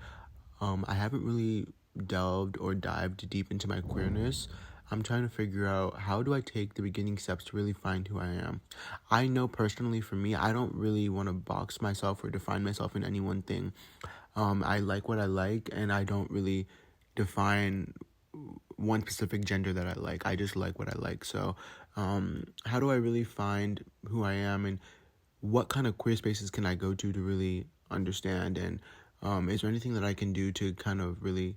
I haven't really delved or dived deep into my queerness. I'm trying to figure out, how do I take the beginning steps to really find who I am? I know personally for me, I don't really want to box myself or define myself in any one thing. I like what I like, and I don't really define one specific gender that I like. I just like what I like. So how do I really find who I am, and what kind of queer spaces can I go to really understand? And is there anything that I can do to kind of really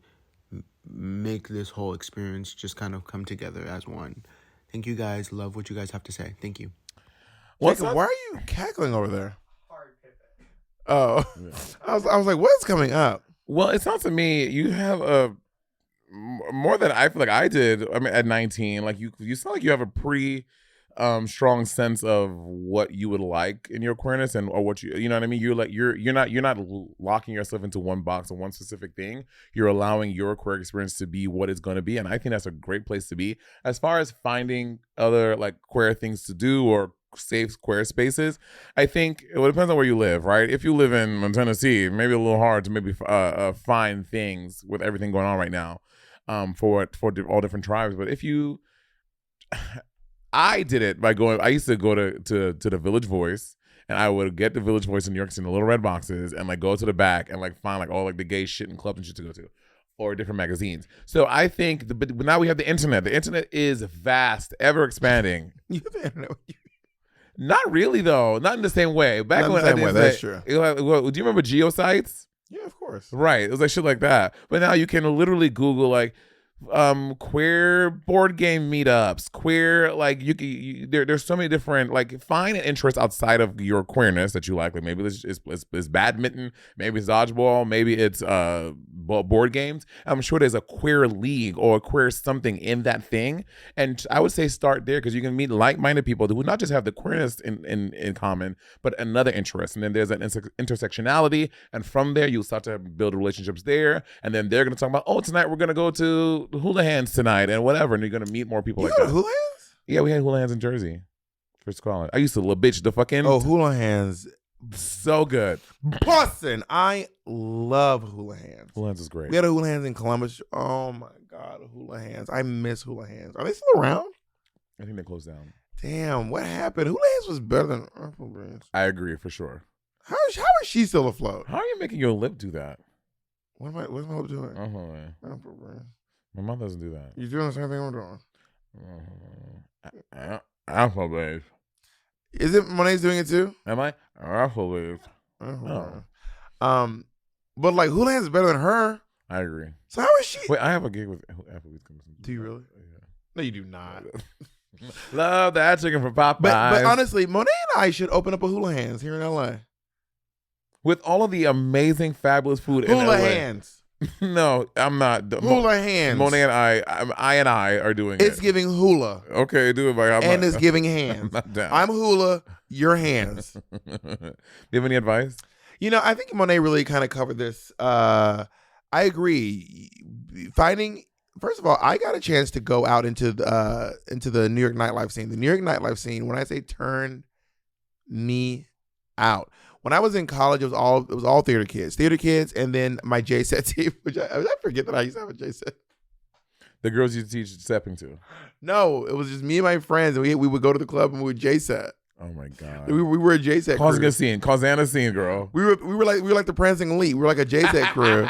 make this whole experience just kind of come together as one? Thank you guys. Love what you guys have to say. Thank you. Jacob, why are you cackling over there? Hard pivot. Oh, I was like, what's coming up? Well, it sounds to me you have a more than I feel like I did. I mean, at 19, like you sound like you have a pretty strong sense of what you would like in your queerness, and or what you know what I mean. You're like you're not locking yourself into one box or one specific thing. You're allowing your queer experience to be what it's going to be, and I think that's a great place to be. As far as finding other like queer things to do or safe queer spaces, I think it depends on where you live, right? If you live in Tennessee, maybe a little hard to maybe find things with everything going on right now, for all different tribes. But if you I did it by going. I used to go to the Village Voice, and I would get the Village Voice in New York City in the little red boxes, and like go to the back and like find like all like the gay shit and clubs and shit to go to, or different magazines. So I think, but now we have the internet. The internet is vast, ever expanding. You have the internet. Not really though, not in the same way. Back Not in when the same way, that's true. Do you remember geosites? Yeah, of course. Right, it was like shit like that. But now you can literally Google like queer board game meetups, queer like there's so many different, like, find an interest outside of your queerness that you like maybe it's badminton, maybe it's dodgeball, maybe it's board games. I'm sure there's a queer league or a queer something in that thing, and I would say start there, because you can meet like-minded people who not just have the queerness in common, but another interest, and then there's an intersectionality, and from there you'll start to build relationships there, and then they're going to talk about, oh, tonight we're going to go to Hula Hands tonight and whatever, and you're gonna meet more people like that. Hula Hands? Yeah, we had Hula Hands in Jersey. First college. I used to bitch the fucking. Oh, Hula Hands, so good. Boston. I love Hula Hands. Hula Hands is great. We had a Hula Hands in Columbus. Oh my god, Hula Hands. I miss Hula Hands. Are they still around? I think they closed down. Damn, what happened? Hula Hands was better than Applebee's. I agree for sure. How is she still afloat? How are you making your lip do that? What's my lip doing? Man. My mom doesn't do that. You're doing the same thing I'm doing. Applebee's. Is it Monet's doing it too? Am I? Applebee's. But like Hula Hands is better than her. I agree. So how is she? Wait, I have a gig with Applebee's. Do you really? Yeah. No, you do not. Love that chicken from Popeyes. But honestly, Monet and I should open up a Hula Hands here in LA. With all of the amazing, fabulous food in LA. Hula Hands. No, I'm not. Hula Hands. Monet and I are doing it. It's giving hula. Okay, do it. And it's giving hands. I'm not down. I'm hula, your hands. Do you have any advice? You know, I think Monet really kind of covered this. I agree. First of all, I got a chance to go out into the New York nightlife scene. The New York nightlife scene, when I say turn me out. When I was in college, it was all theater kids, and then my J-Set team, which I forget that I used to have a J-Set. The girls you teach stepping to. No, it was just me and my friends, and we would go to the club and we would J-set. Oh my god. We were a J-set Cause crew. a scene. Causanna scene, girl. We were like the Prancing Elite. We were like a J-set crew,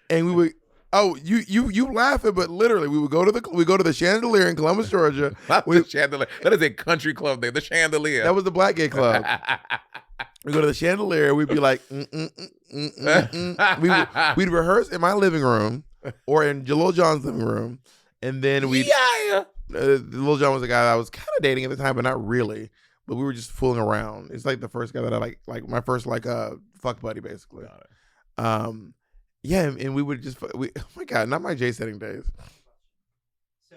and we would. Oh, you laughing, but literally, we go to the Chandelier in Columbus, Georgia. The Chandelier. That is a country club there. The Chandelier. That was the Black Gay Club. We go to the Chandelier. We'd be like, We'd rehearse in my living room or in Lil Jon's living room, and then Lil Jon was the guy that I was kind of dating at the time, but not really. But we were just fooling around. It's like the first guy that I like my first fuck buddy, basically. Got it. Yeah, and we would just oh my god, not my J-setting days. So,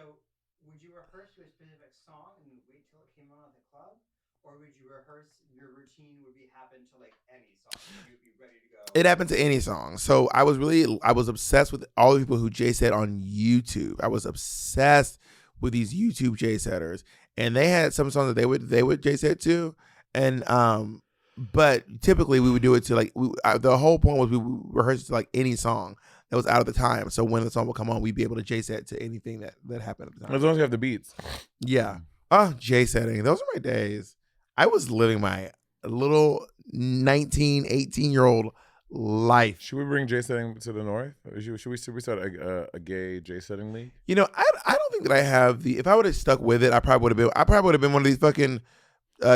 would you rehearse to a specific song and wait till it came on at the club, or would you rehearse your routine would be happen to like any song? You'd be ready to go. It happened to any song. So I was obsessed with all the people who J-set on YouTube. I was obsessed with these YouTube J-setters, and they had some songs that they would J-set to, and but typically we would do it to like the whole point was we would rehearse to like any song that was out of the time. So when the song would come on, we'd be able to J-set to anything that happened at the time. As long as you have the beats. Yeah. J-setting. Those are my days. I was living my little 19, 18-year-old life. Should we bring J-setting to the north? Should we start a gay J-setting league? You know, I don't think that I have if I would have stuck with it, I probably would have been one of these fucking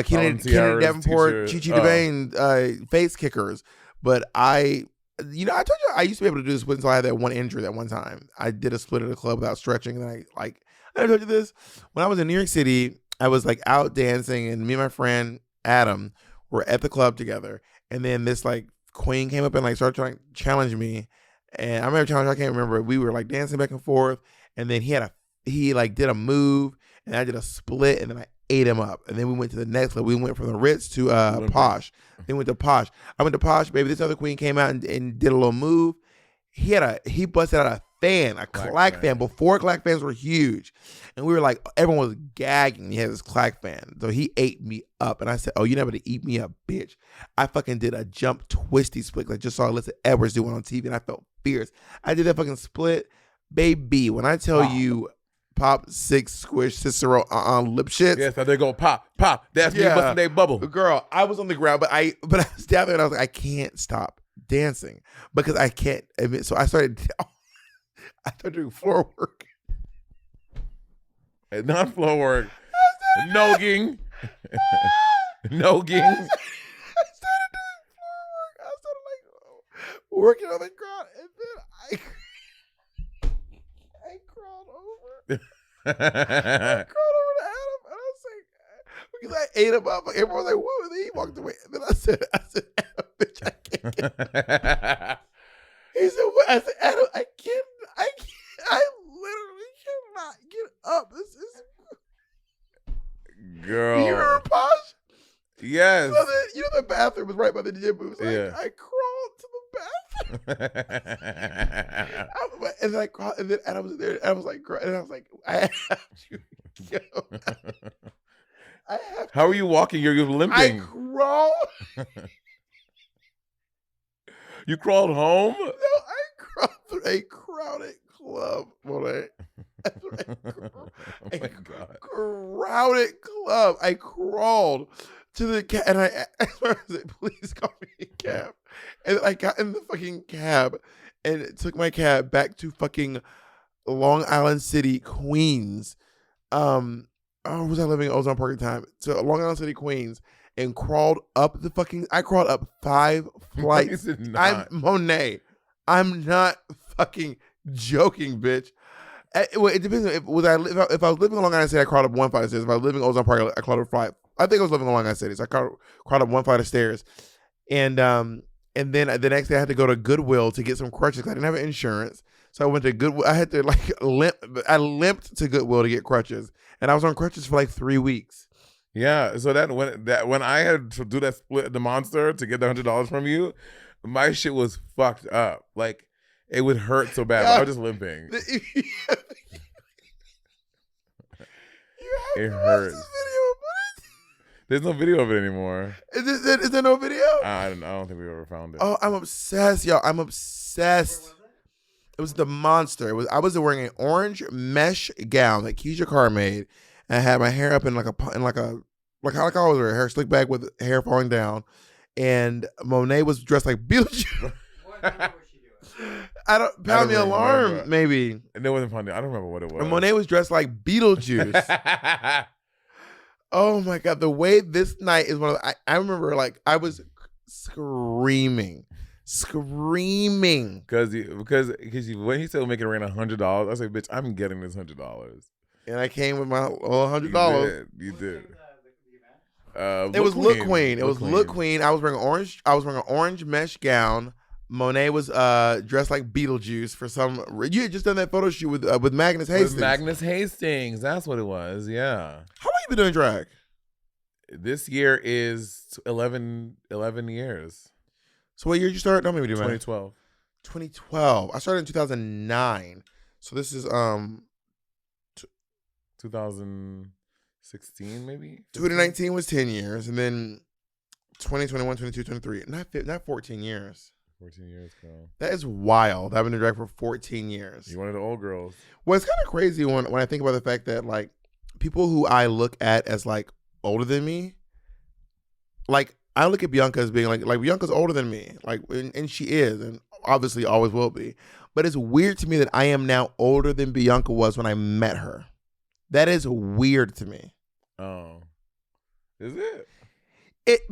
Kennedy Davenport, Chi-Chi DeBane face kickers. But I told you I used to be able to do this until I had that one injury that one time. I did a split at a club without stretching, and I told you this. When I was in New York City, I was like out dancing, and me and my friend Adam were at the club together, and then this like queen came up and like started trying to challenge me, and I remember challenging. I can't remember. We were like dancing back and forth, and then he like did a move, and I did a split, and then I ate him up, and then we went to the next club. We went from the Ritz to Posh. Then went to Posh. I went to Posh, baby. This other queen came out and did a little move. He busted out a fan, a clack fan, before clack fans were huge. And we were like, everyone was gagging. He had this clack fan. So he ate me up. And I said, oh, you never to eat me up, bitch. I fucking did a jump twisty split. I just saw Alyssa Edwards do one on TV, and I felt fierce. I did that fucking split. Baby, when I tell you pop, six, squish, Cicero, lip shit. Yes, they go pop. That's me busting their bubble. Girl, I was on the ground, but I was down there and I was like, I can't stop dancing because I can't admit. So I started doing floor work. Not floor work. Nogging. Nogging. I started doing floor work. I started like working on the ground, and then I crawled over. I crawled over to Adam, and I was like, because I ate him up. Like, everyone was like, "Whoa!" And then he walked away. And then I said, "Adam, bitch, I can't get up." He said, "What?" I said, "Adam, I can't. I literally cannot get up. This is." Girl. You remember Posh? Yes. So the bathroom was right by the gym booth. So yeah. I crawled to the bathroom. And then I crawled, and then Adam was there. And I was like, and I was like, I have to go. How are you walking? You're limping. I crawled. You crawled home? No, I crawled through a crowded club, Monet. Oh my God. Crowded club. I crawled to the cab, and I said, "Please call me a cab." And I got in the fucking cab, and it took my cab back to fucking Long Island City, Queens. Was I living at Ozone Park at the time? So Long Island City, Queens, and crawled up I crawled up 5 flights. I'm Monet. I'm not fucking joking, bitch. It depends. If I was living in Long Island City, I crawled up 1 flight of stairs. If I was living in Ozone Park, I crawled up 5. I think I was living in Long Island City, so I crawled up 1 flight of stairs. And then the next day I had to go to Goodwill to get some crutches. I didn't have insurance, so I went to Goodwill. I had to limp. I limped to Goodwill to get crutches, and I was on crutches for like 3 weeks. Yeah, so when I had to do that split at the Monster to get the $100 from you, my shit was fucked up. Like it would hurt so bad. But I was just limping. It hurts. There's no video of it anymore. Is there no video? I don't think we ever found it. Oh, I'm obsessed, y'all. I'm obsessed. It was the monster. I was wearing an orange mesh gown that Keisha Carr made, and I had my hair up in like how I always wear hair slicked back with hair falling down, and Monet was dressed like Beetlejuice. What number was she doing? I don't pound the don't alarm remember. maybe. And it wasn't funny. I don't remember what it was. And Monet was dressed like Beetlejuice. Oh my god, the way this night is one of the, I remember like I was screaming. Because when he said make it rain $100, I was like, bitch, I'm getting this $100. And I came with my $100. You did. The event? It was Look Queen. It was Look Queen. I was wearing an orange mesh gown. Monet was dressed like Beetlejuice for some. You had just done that photo shoot with Magnus Hastings. With Magnus Hastings. That's what it was. Yeah. How long you been doing drag? This year is 11 years. So what year did you start? Don't make me do math. 2012. 2012. I started in 2009. So this is 2016 maybe. 2019 was 10 years, and then 2021, 22, 23. Not 14 years. 14 years ago. That is wild. I've been in drag for 14 years. You're one of the old girls. Well, it's kind of crazy when I think about the fact that like people who I look at as like older than me, like I look at Bianca as being like Bianca's older than me, like and she is, and obviously always will be. But it's weird to me that I am now older than Bianca was when I met her. That is weird to me. Oh, is it?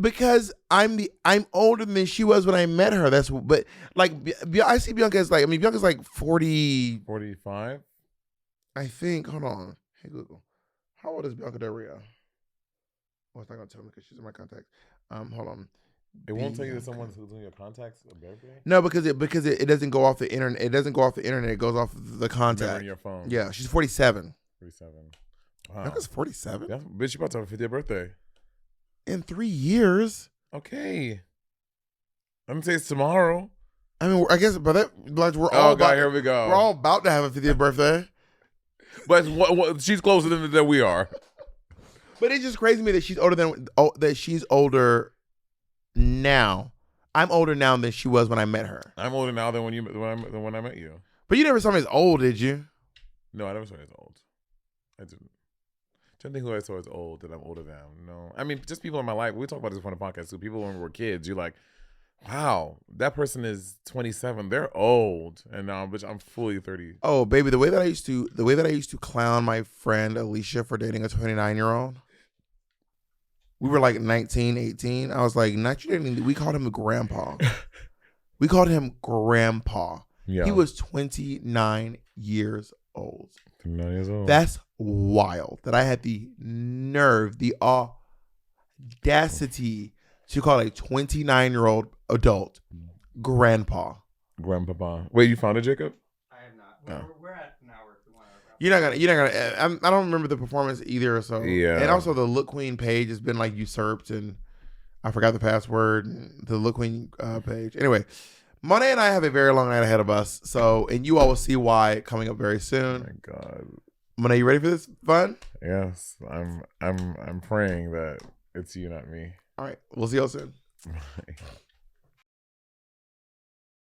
Because I'm older than she was when I met her. But like I see Bianca as Bianca's like 40, 45. I think. Hold on, hey Google, how old is Bianca Del Rio? Well, it's not gonna tell me because she's in my contacts. Hold on. It won't tell you that someone's who's in your contacts a birthday. No, because it doesn't go off the internet. It doesn't go off the internet. It goes off the contact. Remember in your phone. Yeah, she's 47. 47. Wow. Bianca's 47 Yeah, bitch, you about to have a 50th birthday. in 3 years. Okay. I'm gonna say it's tomorrow. I mean, I guess, but like we're Oh all God, about, here we go. we're all about to have a 50th birthday. But she's closer than we are. But it's just crazy to me that she's older now. I'm older now than she was when I met her. I'm older now than when I met you. But you never saw me as old, did you? No, I never saw you as old. I didn't. Trying to think who I saw as old that I'm older than. No, I mean just people in my life. We talk about this on the podcast too. People when we were kids, you're like, wow, that person is 27. They're old, and now, bitch, I'm fully 30. Oh, baby, the way that I used to clown my friend Alicia for dating a 29-year-old. We were like 19, 18. I was like, not you dating. We called him grandpa. We called him grandpa. Yeah, He was 29 years old. 29 years old. That's wild that I had the nerve, the audacity to call a 29-year-old adult grandpa. Grandpapa. Wait, you found it, Jacob? I have not. Oh. We're at an hour if we want to. You're not gonna. I don't remember the performance either. So Yeah. and also the Look Queen page has been like usurped, and I forgot the password. The Look Queen page. Anyway, Monet and I have a very long night ahead of us. So, and you all will see why coming up very Oh soon. my God. Monet, you ready for this fun? Yes, I'm praying that it's you, not me. All right, we'll see y'all soon. Bye.